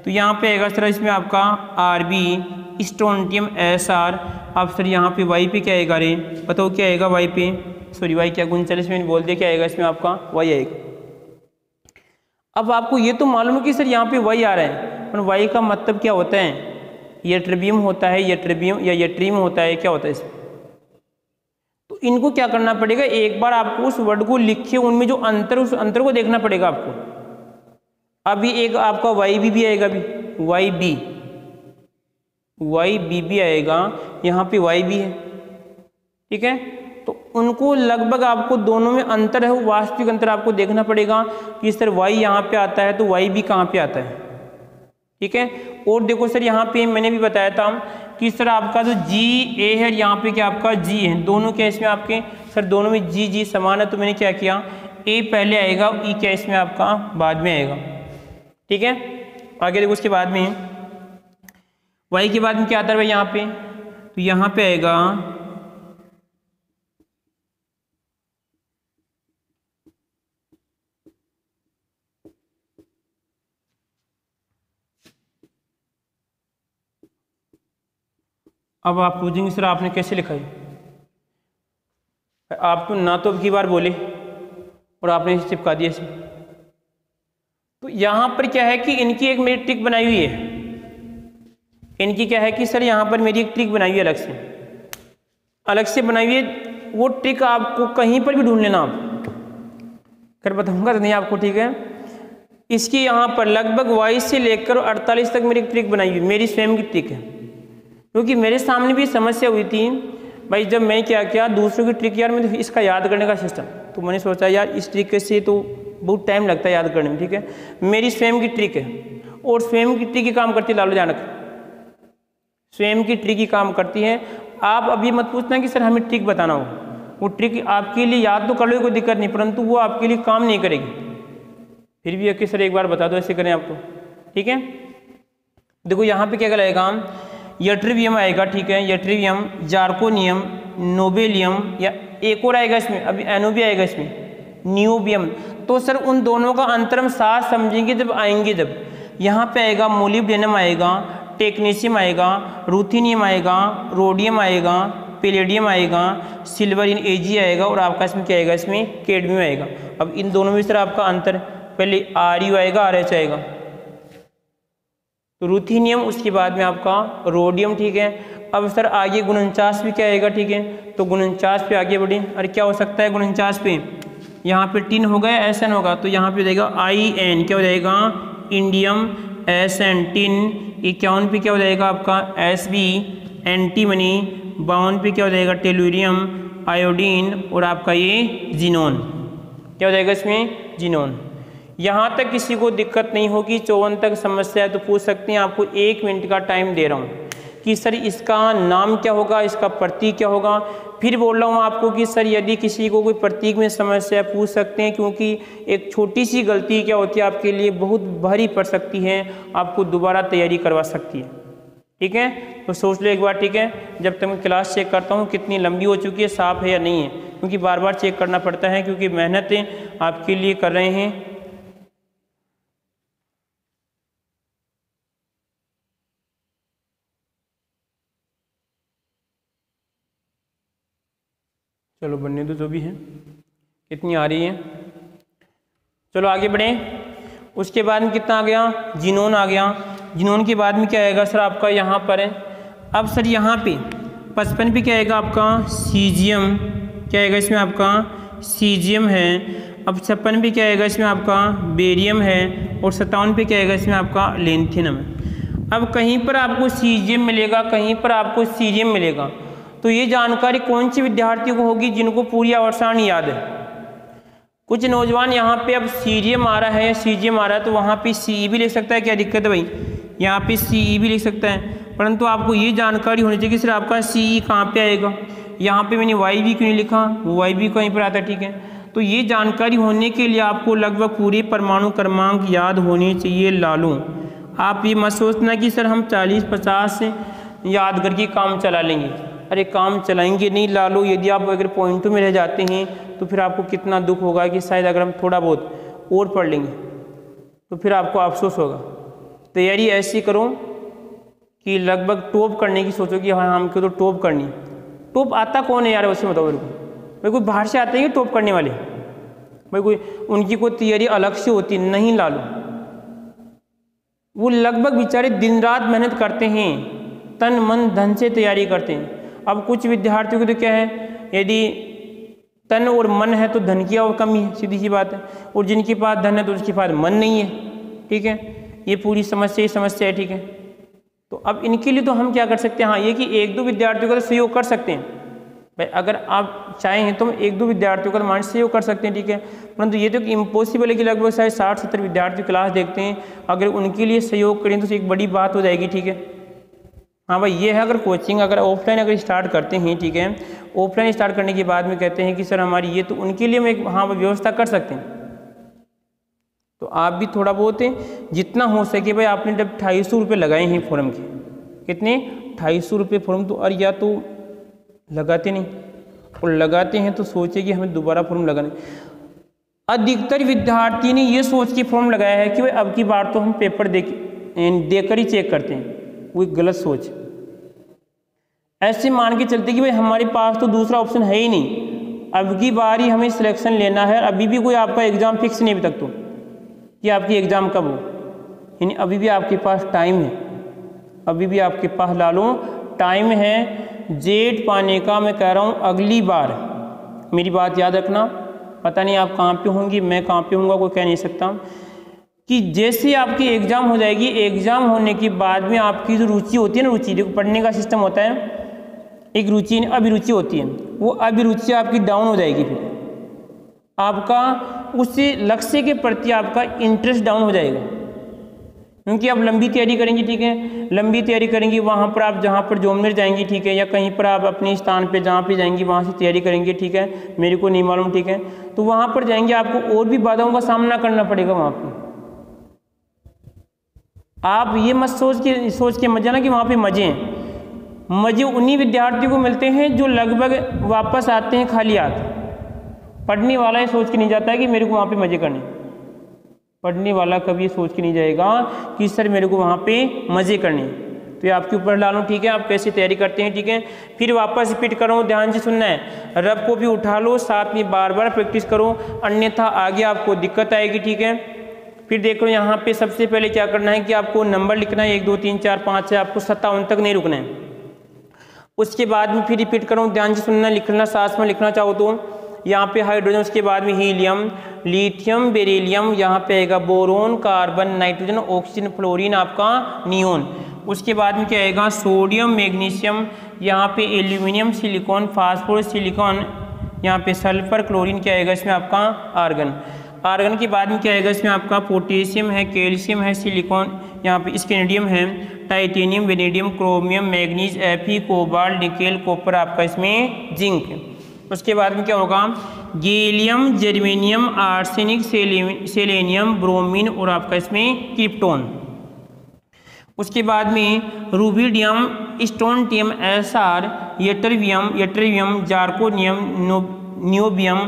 तो यहाँ पे आएगा सर इसमें आपका आर बी, स्ट्रोंटियम SR। अब सर यहाँ पे वाई पे क्या आएगा? अरे बताओ क्या आएगा वाई पे? सॉरी वाई क्या 39 में बोल दिया, क्या आएगा इसमें आपका? वाई आएगा। अब आपको ये तो मालूम है कि सर यहाँ पे वाई आ रहा है, पर वाई का मतलब क्या होता है? यट्रिबियम होता है, यट्रिबियम या यट्रीम होता है, क्या होता है इसमें? तो इनको क्या करना पड़ेगा? एक बार आपको उस वर्ड को लिखे, उनमें जो अंतर, उस अंतर को देखना पड़ेगा आपको। अभी एक आपका वाई बी आएगा, अभी वाई बी आएगा, यहाँ पे वाई बी है। ठीक है, तो उनको लगभग आपको दोनों में अंतर है, वो वास्तविक अंतर आपको देखना पड़ेगा कि सर वाई यहाँ पे आता है तो वाई बी कहाँ पे आता है। ठीक है, और देखो सर यहाँ पे मैंने भी बताया था कि सर आपका जो GA है, यहाँ पे क्या आपका G है, दोनों क्या इसमें आपके सर दोनों में G समान है। तो मैंने क्या किया, A पहले आएगा, E क्या इसमें आपका बाद में आएगा। ठीक है, आगे देखो उसके बाद में वाई के बाद में क्या आता है भाई यहाँ पे? तो यहाँ पे आएगा अब आप पूछेंगे सर आपने कैसे लिखा है? आप तो ना तो अब की बार बोले और आपने इसे चिपका दिया इसे। तो यहाँ पर क्या है कि इनकी एक मेरी ट्रिक बनाई हुई है। इनकी क्या है कि सर यहाँ पर मेरी एक ट्रिक बनाई हुई है, अलग से बनाई हुई है। वो ट्रिक आपको कहीं पर भी ढूंढ लेना, आप कर बताऊंगा तो नहीं आपको। ठीक है, इसकी यहाँ पर लगभग 22 से लेकर 48 तक मेरी ट्रिक बनाई हुई, मेरी स्वयं की ट्रिक है। क्योंकि मेरे सामने भी समस्या हुई थी भाई, जब मैं क्या किया दूसरों की ट्रिक, यार मैं इसका याद करने का सिस्टम, तो मैंने सोचा यार इस ट्रिक से तो बहुत टाइम लगता है याद करने में। ठीक है, मेरी स्वयं की ट्रिक है और स्वयं की ट्रिक ही काम करती है। लालू जानक स्वयं की ट्रिक ही काम करती है। आप अभी मत पूछना कि सर हमें ट्रिक बताना हो, वो ट्रिक आपके लिए याद तो कर लो, कोई दिक्कत नहीं, परंतु वो आपके लिए काम नहीं करेगी। फिर भी कि सर एक बार बता दो ऐसे करें आपको। ठीक है, देखो यहाँ पे क्या कहलाएगा, यट्रिबियम आएगा। ठीक है, यट्रिबियम, जार्कोनियम, नोबेलियम, या एक और आएगा इसमें, अभी एनो भी आएगा इसमें, नियोबियम। तो सर उन दोनों का अंतर हम साथ समझेंगे जब आएंगे। जब यहाँ पे आएगा मोलिब्डेनम आएगा, टेक्नीशियम आएगा, रूथीनियम आएगा, रोडियम आएगा, पैलेडियम आएगा, सिल्वर इन Ag आएगा, और आपका इसमें क्या आएगा, इसमें कैडमियम आएगा। अब इन दोनों में सर आपका अंतर, पहले Ru आएगा, RH आएगा, तो रूथीनियम, उसके बाद में आपका रोडियम। ठीक है, अब सर आगे 49 भी क्या आएगा। ठीक है, तो 49 पे आगे बढ़े। अरे क्या हो सकता है 49 पे? यहाँ पे टिन होगा या SN होगा, तो यहाँ पे हो जाएगा IN, क्या हो जाएगा, इंडियम, एस एंटीन, 51 पे क्या हो जाएगा आपका एस बी एंटीमनी, 52 पे क्या हो जाएगा टेलुरियम, आयोडीन और आपका ये जीनोन, क्या हो जाएगा इसमें जीनोन। यहाँ तक किसी को दिक्कत नहीं होगी, 54 तक समस्या है तो पूछ सकते हैं। आपको 1 मिनट का टाइम दे रहा हूँ कि सर इसका नाम क्या होगा, इसका प्रतीक क्या होगा। फिर बोल रहा हूँ आपको कि सर यदि किसी को कोई प्रतीक में समस्या पूछ सकते हैं, क्योंकि एक छोटी सी गलती क्या होती है आपके लिए बहुत भारी पड़ सकती है, आपको दोबारा तैयारी करवा सकती है। ठीक है, तो सोच लो एक बार। ठीक है, जब तक मैं क्लास चेक करता हूँ कितनी लंबी हो चुकी है, साफ है या नहीं है, क्योंकि बार बार चेक करना पड़ता है, क्योंकि मेहनत आपके लिए कर रहे हैं। चलो बनने दो जो भी है, कितनी आ रही है। चलो आगे बढ़ें। उसके बाद में कितना आ गया, जीनोन आ गया। जीनोन के बाद में क्या आएगा सर आपका यहाँ पर है। अब सर यहाँ पे 55 पे क्या आएगा आपका सीजियम, क्या आएगा इसमें आपका सीजियम है। अब 56 पे क्या आएगा इसमें आपका बेरियम है, और 57 पे क्या आएगा इसमें आपका लेंथिनम है। अब कहीं पर आपको सीजियम मिलेगा, कहीं पर आपको सीरियम मिलेगा, तो ये जानकारी कौन सी विद्यार्थियों को होगी जिनको पूरी आवर्त सारणी याद है। कुछ नौजवान यहाँ पे अब सीरियम आ रहा है या सीजियम आ रहा है तो वहाँ पे सीई भी लिख सकता है, क्या दिक्कत है भाई, यहाँ पे सीई भी लिख सकता है, परंतु आपको ये जानकारी होनी चाहिए कि सिर्फ आपका सीई कहाँ पे आएगा। यहाँ पे मैंने वाई भी क्यों नहीं लिखा, वो वाई भी कहीं पर आता है। ठीक है, तो ये जानकारी होने के लिए आपको लगभग पूरे परमाणु क्रमांक याद होने चाहिए लालू। आप ये मत सोचना कि सर हम 40-50 याद करके काम चला लेंगे। अरे काम चलाएंगे नहीं लालू, यदि आप अगर पॉइंटों में रह जाते हैं तो फिर आपको कितना दुख होगा कि शायद अगर हम थोड़ा बहुत और पढ़ लेंगे तो फिर आपको अफसोस होगा। तैयारी ऐसी करो कि लगभग टॉप करने की सोचो कि हाँ हमको तो टॉप करनी। टॉप आता कौन है यार, वैसे बताओ मेरे को। भाई कोई बाहर से आते हैं कि टॉप करने वाले, भाई कोई उनकी कोई तैयारी अलग से होती नहीं लालू। वो लगभग बेचारे दिन रात मेहनत करते हैं, तन मन धन से तैयारी करते हैं। अब कुछ विद्यार्थियों को तो क्या है, यदि तन और मन है तो धन की और कमी है, सीधी सी बात है, और जिनके पास धन है तो उसके पास मन नहीं है। ठीक है, ये पूरी समस्या ही समस्या है। ठीक है, तो अब इनके लिए तो हम क्या कर सकते हैं, हाँ ये कि 1-2 विद्यार्थियों का तो सहयोग कर सकते हैं भाई, अगर आप चाहें तो हम 1-2 विद्यार्थियों का मान सहयोग कर सकते हैं। ठीक है, परंतु ये तो इम्पॉसिबल है कि लगभग शायद 60-70 विद्यार्थी क्लास देखते हैं, अगर उनके लिए सहयोग करें तो एक बड़ी बात हो जाएगी। ठीक है, हाँ भाई ये है, अगर कोचिंग अगर ऑफलाइन अगर स्टार्ट करते हैं, ठीक है, ऑफलाइन स्टार्ट करने के बाद में कहते हैं कि सर हमारी ये, तो उनके लिए हम एक हाँ व्यवस्था कर सकते हैं। तो आप भी थोड़ा बहुत जितना हो सके भाई, आपने जब 250 रुपये लगाए हैं फॉर्म के, कितने 250 रुपये फॉर्म, तो और या तो लगाते नहीं, और लगाते हैं तो सोचे कि हमें दोबारा फॉर्म लगाने। अधिकतर विद्यार्थी ने ये सोच के फॉर्म लगाया है कि भाई अब की बार तो हम पेपर देकर ही चेक करते हैं। वो एक गलत सोच, ऐसे मान के चलते कि भाई हमारे पास तो दूसरा ऑप्शन है ही नहीं, अब की बार ही हमें सिलेक्शन लेना है। अभी भी कोई आपका एग्ज़ाम फिक्स नहीं अभी तक तो कि आपकी एग्ज़ाम कब हो, यानी अभी भी आपके पास टाइम है, अभी भी आपके पास लालो टाइम है जेट पाने का। मैं कह रहा हूँ अगली बार, मेरी बात याद रखना, पता नहीं आप कहाँ पे होंगी, मैं कहाँ पे होऊंगा, कोई कह नहीं सकता, कि जैसे आपकी एग्ज़ाम हो जाएगी, एग्ज़ाम होने के बाद में आपकी जो रुचि होती है ना, रुचि देखो पढ़ने का सिस्टम होता है, एक रुचि अभिरुचि होती है, वो अभिरुचि आपकी डाउन हो जाएगी, फिर आपका उस लक्ष्य के प्रति आपका इंटरेस्ट डाउन हो जाएगा, क्योंकि आप लंबी तैयारी करेंगे। ठीक है, लंबी तैयारी करेंगे, वहाँ पर आप जहाँ पर जॉब में जाएंगे, ठीक है, या कहीं पर आप अपने स्थान पे जहाँ पे जाएंगे वहाँ से तैयारी करेंगे। ठीक है, मेरे को नहीं मालूम। ठीक है, तो वहाँ पर जाएंगे, आपको और भी बाधाओं का सामना करना पड़ेगा वहाँ पर। आप ये मत सोच के मत जाना कि वहाँ पे मज़े हैं। मज़े उन्हीं विद्यार्थियों को मिलते हैं जो लगभग वापस आते हैं खाली हाथ। पढ़ने वाला ये सोच के नहीं जाता है कि मेरे को वहाँ पे मज़े करने, पढ़ने वाला कभी सोच के नहीं जाएगा कि सर मेरे को वहाँ पे मज़े करने। तो ये आपके ऊपर डालो। ठीक है, आप कैसे तैयारी करते हैं। ठीक है, फिर वापस रिपीट करो, ध्यान से सुनना है, रब को भी उठा लो, साथ में बार बार प्रैक्टिस करो, अन्यथा आगे आपको दिक्कत आएगी। ठीक है, फिर देखो यहाँ पे सबसे पहले क्या करना है कि आपको नंबर लिखना है, 1 2 3 4 5 है, आपको 57 तक नहीं रुकना है। उसके बाद में फिर रिपीट करो, ध्यान से सुनना, लिखना साथ में लिखना चाहो तो यहाँ पे हाइड्रोजन, उसके बाद में हीलियम, लिथियम, बेरिलियम, यहाँ पे आएगा boron, carbon, nitrogen, oxygen, fluorine, आपका नियोन। उसके बाद में क्या आएगा सोडियम, मैग्नीशियम, यहाँ पे एल्यूमिनियम, सिलिकॉन, फास्फोरस, सिलिकॉन, यहाँ पे सल्फर, क्लोरीन, क्या आएगा इसमें आपका आर्गन। आर्गन के बाद में क्या आएगा इसमें आपका पोटेशियम है, कैल्शियम है, सिलिकॉन, यहाँ पे स्कैंडियम है, titanium, vanadium, chromium, manganese, Fe, cobalt, nickel, copper, आपका इसमें जिंक। उसके बाद में क्या होगा gallium, germanium, arsenic, selenium, bromine और आपका इसमें क्रिप्टोन। उसके बाद में rubidium, strontium, SR, yttrium, zirconium, niobium,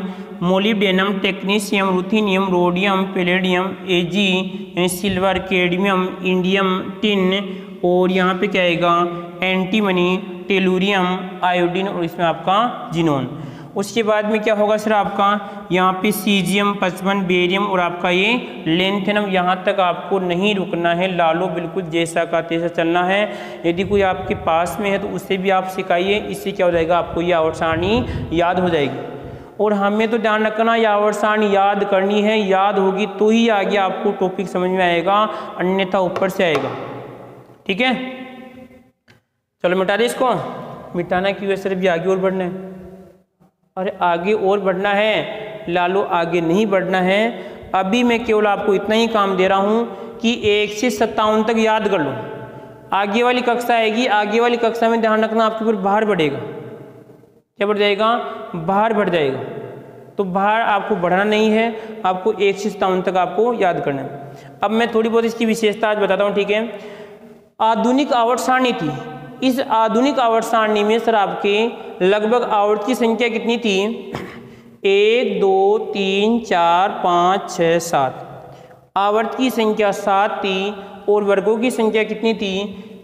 molybdenum, technetium, ruthenium, rhodium, palladium, AG, silver, cadmium, indium, tin और यहाँ पे क्या आएगा एंटीमनी, टेलुरियम, आयोडीन और इसमें आपका जिनोन। उसके बाद में क्या होगा सर आपका यहाँ पे सीजियम, 55, बेरियम और आपका ये लेंथेनम। यहाँ तक आपको नहीं रुकना है, लालो बिल्कुल जैसा का तैसा चलना है। यदि कोई आपके पास में है तो उससे भी आप सिखाइए, इससे क्या हो जाएगा आपको ये आवर्त सारणी याद हो जाएगी। और हमें तो ध्यान रखना ये आवर्त सारणी याद करनी है, याद होगी तो ही आगे आपको टॉपिक समझ में आएगा, अन्यथा ऊपर से आएगा। ठीक है, चलो मिटा दे इसको। मिटाना क्यों है सर, भी आगे और बढ़ना है। अरे आगे और बढ़ना है लालो, आगे नहीं बढ़ना है। अभी मैं केवल आपको इतना ही काम दे रहा हूँ कि 1 से 57 तक याद कर लो। आगे वाली कक्षा आएगी, आगे वाली कक्षा में ध्यान रखना आपके ऊपर बाहर बढ़ेगा। क्या बढ़ जाएगा, बाहर बढ़ जाएगा। तो बाहर आपको बढ़ना नहीं है, आपको 1 से 57 तक आपको याद करना है। अब मैं थोड़ी बहुत इसकी विशेषता आज बताता हूँ। ठीक है, आधुनिक आवर्त सारणी थी। इस आधुनिक आवर्त सारणी में सर आपके लगभग आवर्त की संख्या कितनी थी 1 2 3 4 5 6 7। आवर्त की संख्या 7 थी और वर्गों की संख्या कितनी थी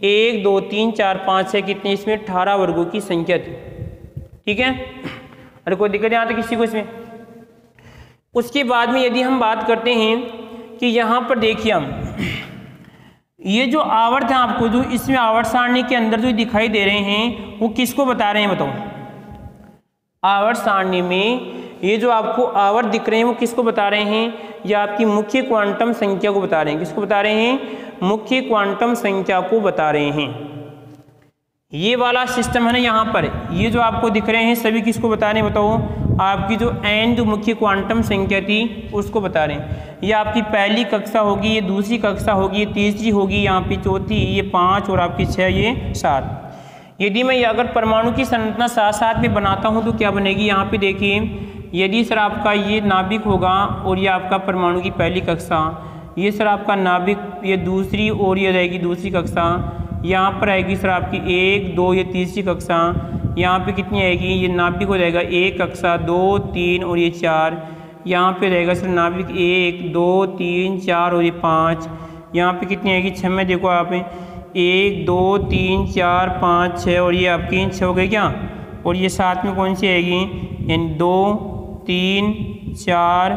1 2 3 4 5 6 कितनी, इसमें 18 वर्गों की संख्या थी। ठीक है, अरे कोई दिक्कत यहाँ तक किसी को इसमें। उसके बाद में यदि हम बात करते हैं कि यहाँ पर देखिए हम ये जो आवर्त है आपको जो इसमें आवर्त सारणी के अंदर जो दिखाई दे रहे हैं वो किसको बता रहे हैं बताओ। आवर्त सारणी में ये जो आपको आवर्त दिख रहे हैं वो किसको बता रहे हैं, ये आपकी मुख्य क्वांटम संख्या को बता रहे हैं। किसको बता रहे हैं, मुख्य क्वांटम संख्या को बता रहे हैं। ये वाला सिस्टम है ना यहाँ पर, ये जो आपको दिख रहे हैं सभी किसको बता रहे हैं बताओ, आपकी जो एन जो मुख्य क्वांटम संख्या थी उसको बता रहे हैं। ये आपकी पहली कक्षा होगी, ये दूसरी कक्षा होगी, ये तीसरी होगी, यहाँ पे चौथी, ये 5 और आपकी 6, ये 7। यदि मैं अगर परमाणु की संरचना साथ साथ में बनाता हूँ तो क्या बनेगी, यहाँ पे देखिए यदि सर आपका ये नाभिक होगा और ये आपका परमाणु की पहली कक्षा, ये सर आपका नाभिक, ये दूसरी और ये रहेगी दूसरी कक्षा, यहाँ पर आएगी सर आपकी 1 2 ये तीसरी कक्षा, यहाँ पे कितनी आएगी, ये नाभिक हो जाएगा 1 कक्षा 2 3 और ये 4, यहाँ पे रहेगा सर नाभिक 1 2 3 4 और ये 5, यहाँ पे कितनी आएगी 6 में देखो आप 1 2 3 4 5 6 और ये आपकी 6 हो गई क्या, और ये साथ में कौन सी आएगी, यानी 2 3 4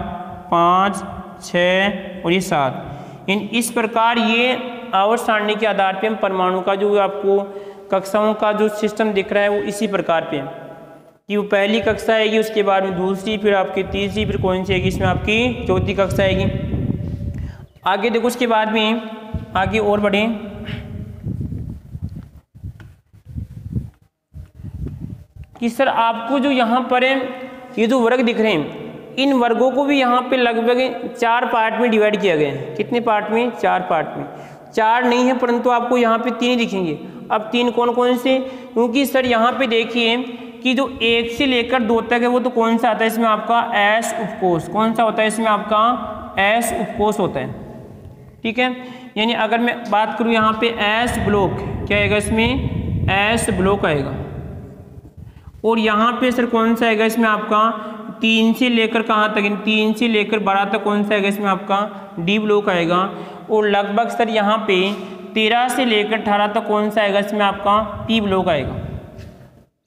5 6 और ये 7। इस प्रकार ये आवर्त सारणी के आधार पे हम परमाणु का जो आपको कक्षाओं का जो सिस्टम दिख रहा है वो इसी प्रकार पे है कि वो पहली कक्षा आएगी, उसके बाद में दूसरी, फिर आपकी तीसरी, फिर कौन सी आएगी, इसमें आपकी चौथी कक्षा आएगी। आगे देखो, उसके बाद में आगे और बढ़े कि सर आपको जो यहाँ पर है ये जो वर्ग दिख रहे हैं इन वर्गों को भी यहाँ पे लगभग 4 पार्ट में डिवाइड किया गया है। कितने पार्ट में, 4 पार्ट में। 4 नहीं है परंतु आपको यहाँ पे 3 दिखेंगे। अब 3 कौन कौन से, क्योंकि सर यहाँ पे देखिए कि जो 1 से लेकर 2 तक है वो तो कौन सा आता है इसमें आपका एस उपकोष। कौन सा होता है इसमें आपका एस उपकोष होता है। ठीक है, यानी अगर मैं बात करूँ यहाँ पे एस ब्लॉक क्या आएगा, इसमें एस ब्लॉक आएगा। और यहाँ पे सर कौन सा आएगा इसमें आपका 3 से लेकर कहाँ तक, 3 से लेकर 12 तक कौन सा आएगा इसमें आपका डी ब्लॉक आएगा। और लगभग सर यहाँ पे 13 से लेकर 18 तक कौन सा आएगा इसमें आपका पी ब्लॉक आएगा।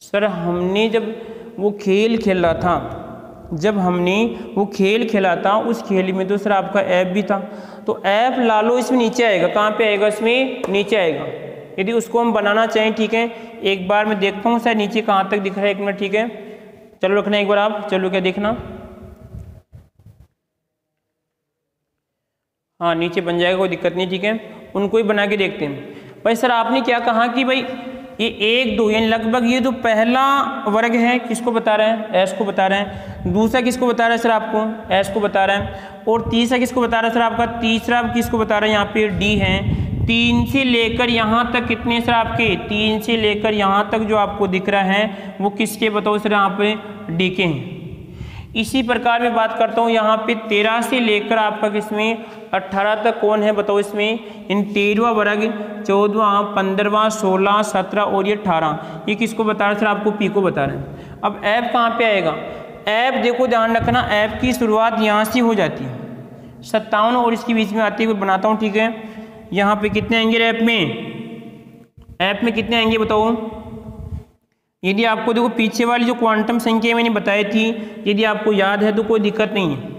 सर हमने जब वो खेल खेला था, जब हमने वो खेल खेला था उस खेल में तो सर आपका ऐप भी था, तो ऐप लालो इसमें नीचे आएगा। कहाँ पे आएगा, इसमें नीचे आएगा। यदि उसको हम बनाना चाहें, ठीक है, एक बार मैं देखता हूँ सर नीचे कहाँ तक दिख रहा है, 1 मिनट। ठीक है, चलो रखना एक बार आप, चलो क्या देखना, हाँ नीचे बन जाएगा, कोई दिक्कत नहीं, ठीक है। उनको ही बना के देखते हैं। भाई सर आपने क्या कहा कि भाई ये 1 2 यानी लगभग ये जो पहला वर्ग है किसको बता रहे हैं, एस को बता रहे हैं। दूसरा किसको बता रहा है सर आपको, एस को बता रहा है। और तीसरा किसको बता रहा है सर आपका, तीसरा किसको बता रहा है, यहाँ पे डी है। 3 से लेकर यहाँ तक कितने सर आपके, 3 से लेकर यहाँ तक जो आपको दिख रहा है वो किसके बताओ सर, यहाँ पे डी के हैं। इसी प्रकार मैं बात करता हूँ यहाँ पे 13 से लेकर आपका किसमें 18 तक कौन है बताओ इसमें, इन 13वां वर्ग, 14वां, 15वां, 16, 17 और ये 18, ये किसको बता रहा है सर आपको, पी को बता रहे हैं। अब ऐप कहाँ पे आएगा, ऐप देखो ध्यान रखना, ऐप की शुरुआत यहाँ से हो जाती है, 57 और इसके बीच में आती है, बनाता हूँ ठीक है। यहाँ पे कितने आएंगे ऐप में कितने आएंगे बताओ। यदि आपको देखो पीछे वाली जो क्वांटम संख्या मैंने बताई थी, यदि आपको याद है तो कोई दिक्कत नहीं है।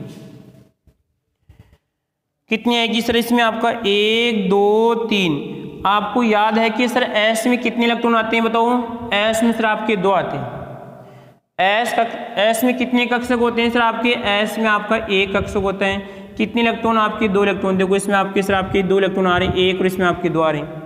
कितनी आएगी सर इसमें आपका 1 2 3, आपको याद है कि सर एस में कितने इलेक्ट्रॉन आते हैं बताओ, एस में सर आपके 2 आते हैं। एस में कितने कक्षक होते हैं सर आपके, एस में आपका 1 कक्षक होता है। कितने इलेक्ट्रॉन आपके, 2 इलेक्ट्रॉन, देखो इसमें आपके सर आपके 2 इलेक्ट्रॉन आ रहे हैं, 1 और इसमें आपके 2 आ रहे हैं,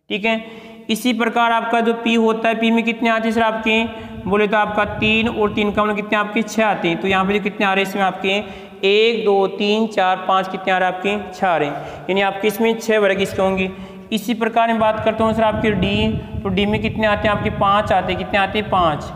ठीक है। इसी प्रकार आपका जो पी होता है, पी में कितने आते हैं सर आपके, बोले तो आपका 3 और 3 का मतलब कितने आपके 6 आते हैं। तो यहाँ पे जो कितने आ रहे हैं इसमें आपके 1 2 3 4 5 कितने आ रहे हैं आपके 6 आ रहे हैं, यानी आपके इसमें 6 वर्ग इसके होंगे। इसी प्रकार मैं बात करता हूँ सर आपके डी, तो डी में कितने आते हैं आपके 5 आते हैं, कितने आते हैं 5,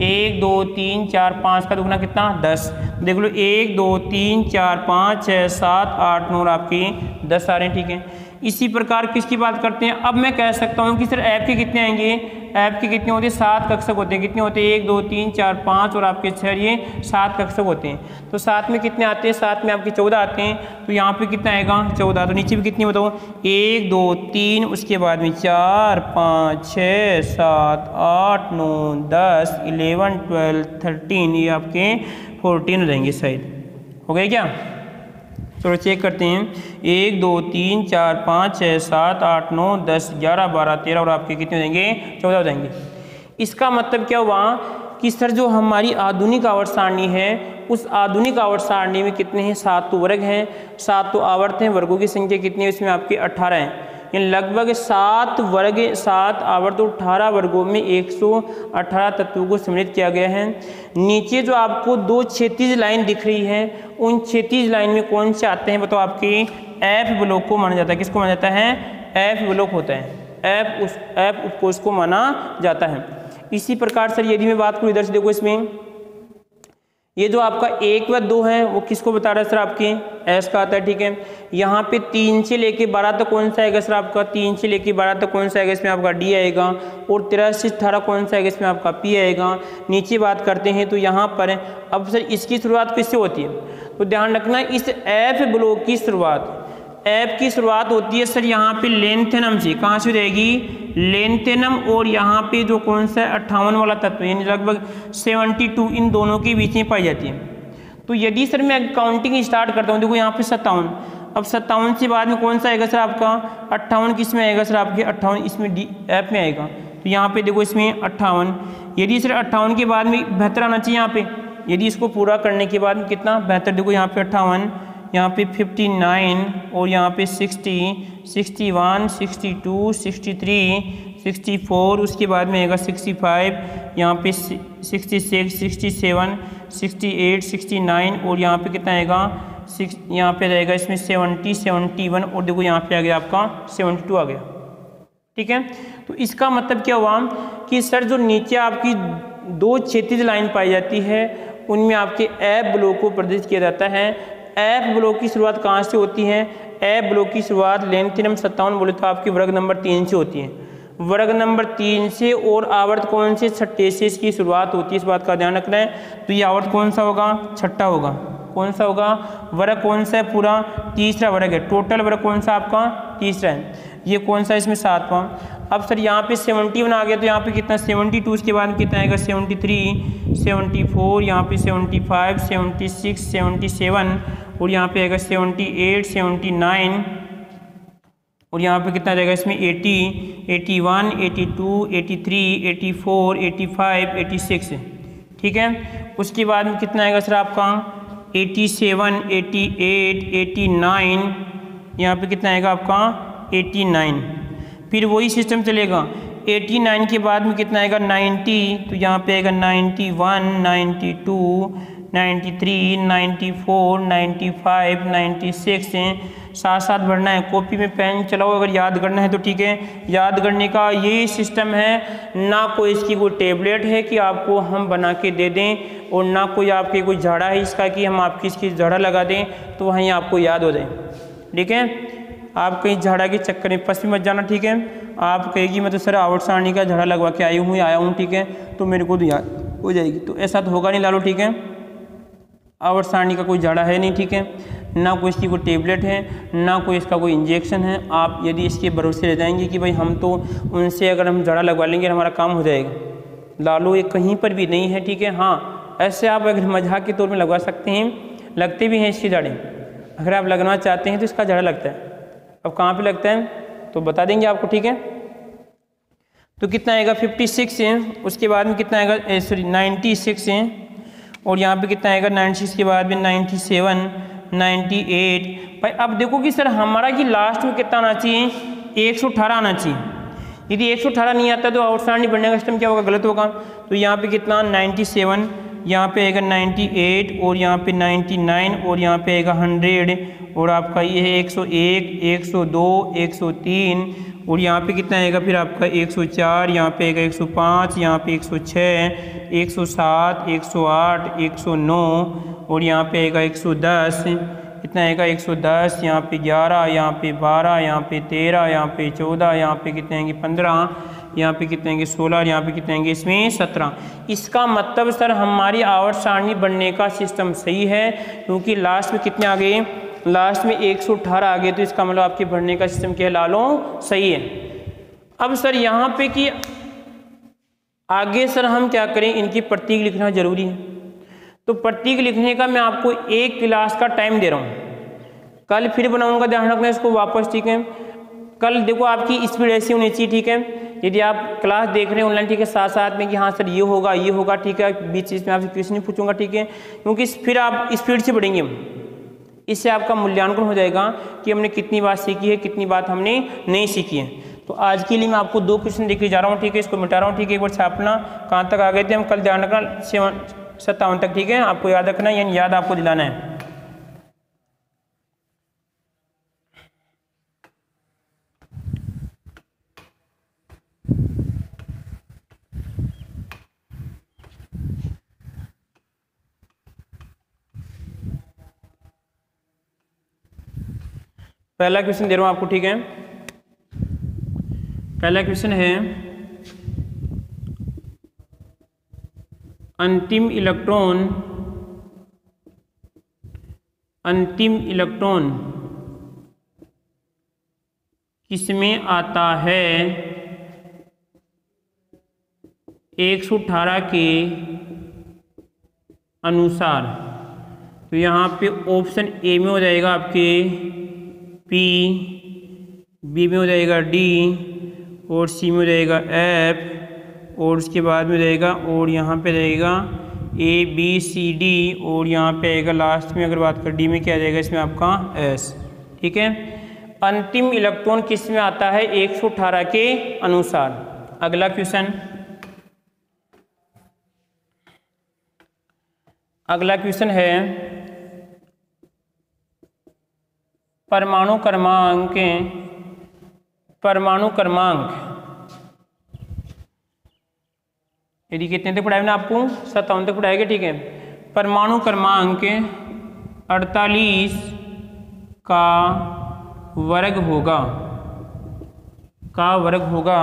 1 2 3 4 5 का दुगना कितना 10, देख लो 1 2 3 4 5 6 7 8 9 आपके 10 आ रहे हैं, ठीक है। इसी प्रकार किसकी बात करते हैं, अब मैं कह सकता हूँ कि सर ऐप के कितने आएंगे, ऐप के कितने होते हैं 7 कक्षक होते हैं। कितने होते हैं 1 2 3 4 5 और आपके 6, ये 7 कक्षक होते हैं। तो 7 में कितने आते हैं, 7 में आपके 14 आते हैं, तो यहाँ पे कितना आएगा 14। तो नीचे भी कितनी बताओ 1 2 3, उसके बाद में 4 5 6 7 8 9 10 11 12 13, ये आपके 14 हो जाएंगे शायद, हो गए क्या। चलो चेक करते हैं, 1 2 3 4 5 6 7 8 9 10 11 12 13 और आपके कितने हो जाएंगे 14 हो जाएंगे। इसका मतलब क्या हुआ कि सर जो हमारी आधुनिक आवर्त सारणी है, उस आधुनिक आवर्त सारणी में कितने हैं 7 तो वर्ग हैं, 7 तो आवर्त हैं, वर्गों की संख्या कितनी है इसमें आपके 18 हैं। यानी लगभग 7 वर्ग 7 आवर्त और 18 वर्गों में 118 तत्वों को सम्मिलित किया गया है। नीचे जो आपको 2 क्षैतिज लाइन दिख रही है, उन क्षैतिज लाइन में कौन से आते हैं बताओ, आपके एफ ब्लॉक को माना जाता है। किसको माना जाता है, एफ ब्लॉक होता है, एफ उपकोष को माना जाता है। इसी प्रकार सर यदि मैं बात करूँ इधर से देखो, इसमें ये जो आपका 1 व 2 है वो किसको बता रहा है सर, आपके एस का आता है, ठीक है। यहाँ पे 3 से लेके 12 तक कौन सा आएगा सर आपका, 3 से लेके 12 तक कौन सा आएगा, इसमें आपका डी आएगा। और 13 से 18 कौन सा आएगा, इसमें आपका पी आएगा। नीचे बात करते हैं तो यहाँ पर अब सर इसकी शुरुआत किससे होती है, तो ध्यान रखना इस एफ ब्लॉक की शुरुआत, ऐप की शुरुआत होती है सर यहाँ पे लेंथेनम से। कहाँ से हो जाएगी, लेंथेनम, और यहाँ पे जो कौन सा 58 वाला तत्व यानी लगभग 72 इन दोनों के बीच में पाई जाती है। तो यदि सर मैं काउंटिंग स्टार्ट करता हूँ, देखो यहाँ पे 57, अब 57 से बाद में कौन सा आएगा सर आपका 58, किस में आएगा सर आपके 58 इसमें डी ऐप में आएगा। तो यहाँ पे देखो इसमें 58, यदि सर 58 के बाद में 72 आना चाहिए यहाँ पे, यदि इसको पूरा करने के बाद में कितना 72, देखो यहाँ पे 58, यहाँ पे 59 और यहाँ पे 60, 61, 62, 63, 64, उसके बाद में आएगा 65, यहाँ पे 66, 67, 68, 69 और यहाँ पे कितना आएगा यहाँ पे रहेगा इसमें 70, 71 और देखो यहाँ पे आ गया आपका 72 आ गया, ठीक है। तो इसका मतलब क्या हुआ कि सर जो नीचे आपकी 2 क्षैतिज लाइन पाई जाती है उनमें आपके एफ ब्लॉक को प्रदर्शित किया जाता है। एफ ब्लॉक की शुरुआत कहाँ से होती है, एफ ब्लॉक की शुरुआत लेंथेनम 57 बोले तो आपकी वर्ग नंबर 3 से होती है, वर्ग नंबर 3 से, और आवर्त कौन से 6 से इसकी शुरुआत होती है, इस बात का ध्यान रखना है। तो ये आवर्त कौन सा होगा, 6 होगा, कौन सा होगा, वर्ग कौन सा है पूरा, तीसरा वर्ग है, टोटल वर्ग कौन सा आपका तीसरा है, ये कौन सा इसमें 7वां। अब सर यहाँ पे 71 आ गया तो यहाँ पे कितना 72, उसके बाद कितना आएगा 73, 74, यहाँ पे 75, 76, 77 और यहाँ पे आएगा 78, 79 और यहाँ पे कितना रहेगा इसमें 80, 81, 82, 83, 84, 85, 86, ठीक है। उसके बाद में कितना आएगा सर आपका 87, 88, 89, यहाँ पे कितना आएगा आपका 89। फिर वही सिस्टम चलेगा, 89 के बाद में कितना आएगा 90, तो यहाँ पे आएगा 91, 92, 93, 94, 95, 96 हैं। साथ साथ बढ़ना है, कॉपी में पेन चलाओ अगर याद करना है तो ठीक है। याद करने का यही सिस्टम है, ना कोई इसकी कोई टेबलेट है कि आपको हम बना के दे दें, और ना कोई आपके कोई झाड़ा है इसका कि हम आपकी इसकी झाड़ा लगा दें तो वहीं आपको याद हो जाए, ठीक है। आप कहीं झाड़ा के चक्कर में फंस मत जाना, ठीक है। आप कहेगी मैं तो सर आवर्त सारणी का झाड़ा लगवा के आया हूँ, ठीक है, तो मेरे को तो याद हो जाएगी, तो ऐसा तो होगा नहीं लालो, ठीक है। आवर्त सारणी का कोई झाड़ा है नहीं, ठीक है, ना कोई इसकी कोई टेबलेट है, ना कोई इसका कोई इंजेक्शन है। आप यदि इसके भरोसे रह जाएंगे कि भाई हम तो उनसे अगर हम झाड़ा लगवा लेंगे हमारा काम हो जाएगा, लालो ये कहीं पर भी नहीं है, ठीक है। हाँ, ऐसे आप अगर मजाक के तौर में लगवा सकते हैं, लगते भी हैं इसके झाड़े, अगर आप लगना चाहते हैं तो इसका झाड़ा लगता है। अब कहाँ पे लगता है तो बता देंगे आपको, ठीक है। तो कितना आएगा 56 है, उसके बाद में कितना आएगा 96 है, और यहाँ पे कितना आएगा 96 के बाद में 97, 98। भाई अब देखो कि सर हमारा कि लास्ट में कितना आना चाहिए 118 आना चाहिए। यदि 118 नहीं आता तो आवर्त सारणी बढ़ने का सिस्टम क्या होगा, गलत होगा। तो यहाँ पे कितना 97, यहाँ पे आएगा 98, और यहाँ पे 99, और यहाँ पे आएगा 100, और आपका ये है 101, 102, 103, और यहाँ पे कितना आएगा फिर आपका 104, यहाँ पे आएगा 105, यहाँ पे 106, 107, 108, 109, और यहाँ पे आएगा 110, कितना आएगा 110, यहाँ पे 11, यहाँ पे 12, यहाँ पे 13, यहाँ पे 14, यहाँ पे कितने आएंगे 15, यहाँ पे कितने आएंगे 16, यहाँ पे कितने आएंगे इसमें 17। इसका मतलब सर हमारी आवर्त सारणी बनने का सिस्टम सही है, क्योंकि लास्ट में कितने आ गए, लास्ट में 118 आ गए, तो इसका मतलब आपके बढ़ने का सिस्टम क्या है लालो सही है। अब सर यहाँ पे कि आगे सर हम क्या करें, इनकी प्रतीक लिखना जरूरी है। तो प्रतीक लिखने का मैं आपको एक क्लास का टाइम दे रहा हूँ, कल फिर बनाऊंगा, ध्यान रखना इसको वापस, ठीक है। कल देखो आपकी स्पीड ऐसी होनी चाहिए, ठीक है। यदि आप क्लास देख रहे हैं ऑनलाइन, ठीक है, साथ साथ में कि हाँ सर ये होगा, ठीक है, बीच में आपसे क्वेश्चन पूछूंगा, ठीक है, क्योंकि फिर आप स्पीड से पढ़ेंगे, इससे आपका मूल्यांकन हो जाएगा कि हमने कितनी बात सीखी है, कितनी बात हमने नहीं सीखी है। तो आज के लिए मैं आपको 2 क्वेश्चन देके जा रहा हूँ, ठीक है, इसको मिटा रहा हूँ, ठीक है। एक बार छापना कहाँ तक आ गए थे हम, कल ध्यान रखना 57 तक, ठीक है, आपको याद रखना, यानी याद आपको दिलाना है। पहला क्वेश्चन दे रहा हूं आपको, ठीक है। पहला क्वेश्चन है अंतिम इलेक्ट्रॉन किसमें आता है 118 के अनुसार। तो यहाँ पे ऑप्शन ए में हो जाएगा आपके P, B में हो जाएगा D, और C में हो जाएगा F, और उसके बाद में जाएगा, और यहाँ पे रहेगा A B C D, और यहाँ पे आएगा लास्ट में अगर बात कर D में क्या आ जाएगा इसमें आपका S, ठीक है। अंतिम इलेक्ट्रॉन किस में आता है 118 के अनुसार। अगला क्वेश्चन है परमाणु क्रमांक यदि कितने तक पढ़ाएगा ना आपको 57 तक पढ़ाएगा, ठीक है। परमाणु क्रमांक 48 का वर्ग होगा।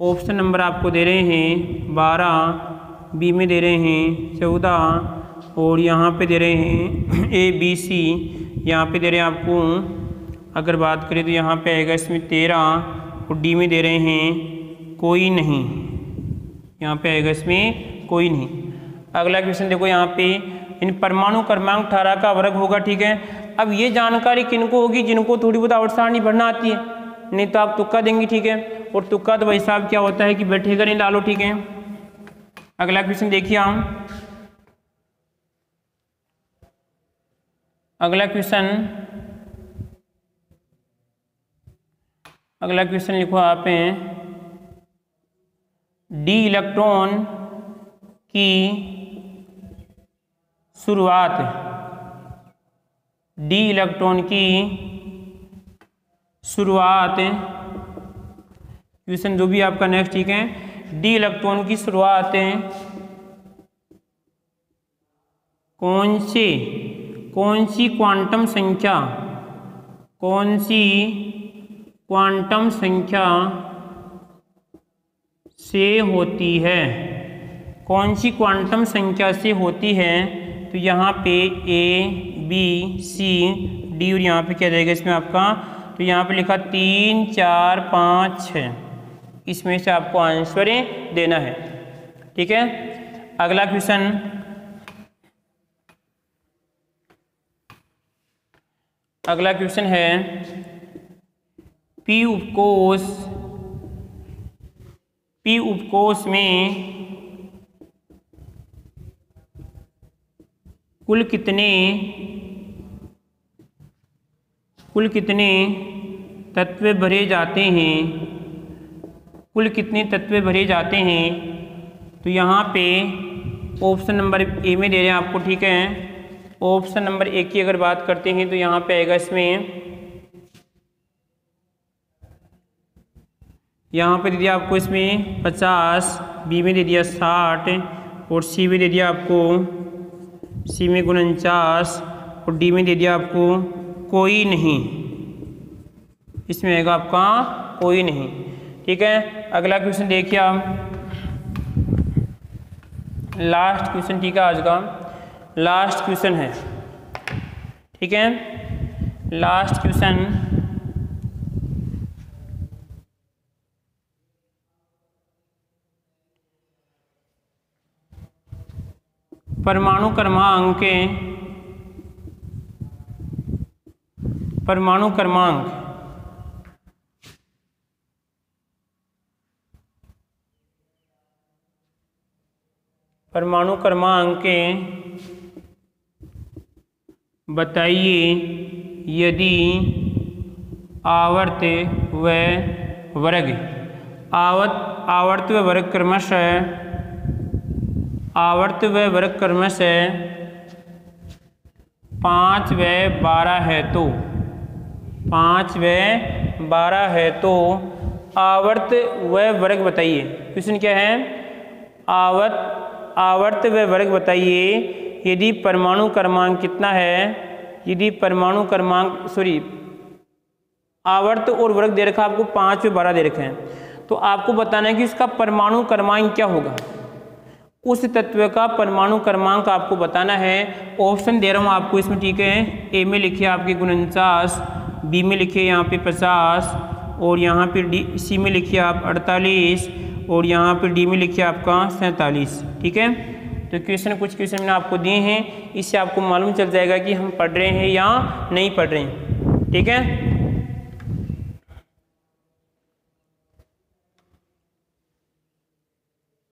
ऑप्शन नंबर आपको दे रहे हैं 12, बी में दे रहे हैं 14, और यहाँ पे दे रहे हैं A B C, यहाँ पे दे रहे हैं आपको, अगर बात करें तो यहाँ पे आएगा इसमें 13, और डी में दे रहे हैं कोई नहीं, यहाँ पे आएगा इसमें कोई नहीं। अगला क्वेश्चन देखो, यहाँ पे इन परमाणु क्रमांक 18 का वर्ग होगा, ठीक है। अब ये जानकारी किनको होगी, जिनको थोड़ी बहुत आवर्त सारणी भरना आती है, नहीं तो आप तुक्का देंगे, ठीक है। और तुक्का तो भाई साहब क्या होता है कि बैठेगा नहीं लालो, ठीक है। अगला क्वेश्चन देखिए हम। अगला क्वेश्चन लिखो आप डी इलेक्ट्रॉन की शुरुआत, डी इलेक्ट्रॉन की शुरुआत, क्वेश्चन जो भी आपका नेक्स्ट, ठीक है। डी इलेक्ट्रॉन की शुरुआत कौन सी क्वांटम संख्या, कौन सी क्वांटम संख्या से होती है, कौन सी क्वांटम संख्या से होती है। तो यहाँ पे A, B, C, D और यहाँ पे क्या जाएगा इसमें आपका, तो यहाँ पे लिखा 3, 4, 5, 6, इसमें से आपको आंसर देना है, ठीक है। अगला क्वेश्चन है पी उपकोष में कुल कितने तत्व भरे जाते हैं, कुल कितने तत्व भरे जाते हैं। तो यहाँ पे ऑप्शन नंबर ए में दे रहे हैं आपको, ठीक है। ऑप्शन नंबर ए की अगर बात करते हैं तो यहाँ पे आएगा इसमें, यहाँ पे दे दिया आपको इसमें 50, बी में दे दिया 60 और सी में दे दिया आपको, सी में 49 और डी में दे दिया आपको कोई नहीं, इसमें आएगा आपका कोई नहीं, ठीक है। अगला क्वेश्चन देखिए आप, लास्ट क्वेश्चन, ठीक है, आज का लास्ट क्वेश्चन है, ठीक है। लास्ट क्वेश्चन, परमाणु क्रमांक, परमाणु क्रमांक बताइए यदि आवर्त व वर्ग, आवर्त व वर्ग क्रमशः, आवर्त व वर्ग क्रमशः 5 व 12 है तो, 5 व 12 है तो आवर्त व वर्ग बताइए। क्वेश्चन क्या है, आवर्त व वर्ग बताइए यदि परमाणु क्रमांक कितना है, यदि परमाणु क्रमांक आवर्त और वर्ग दे रखा आपको 5 व 12 दे रखे हैं, तो आपको बताना है कि इसका परमाणु क्रमांक क्या होगा, उस तत्व का परमाणु क्रमांक आपको बताना है। ऑप्शन दे रहा हूँ आपको इसमें, ठीक है। ए में लिखिए आपके 49, बी में लिखिए यहाँ पे 50 और यहाँ पे सी में लिखिए आप 48 और यहाँ पे डी में लिखिए आपका 47, ठीक है। तो कुछ क्वेश्चन मैंने आपको दिए हैं, इससे आपको मालूम चल जाएगा कि हम पढ़ रहे हैं या नहीं पढ़ रहे हैं, ठीक है।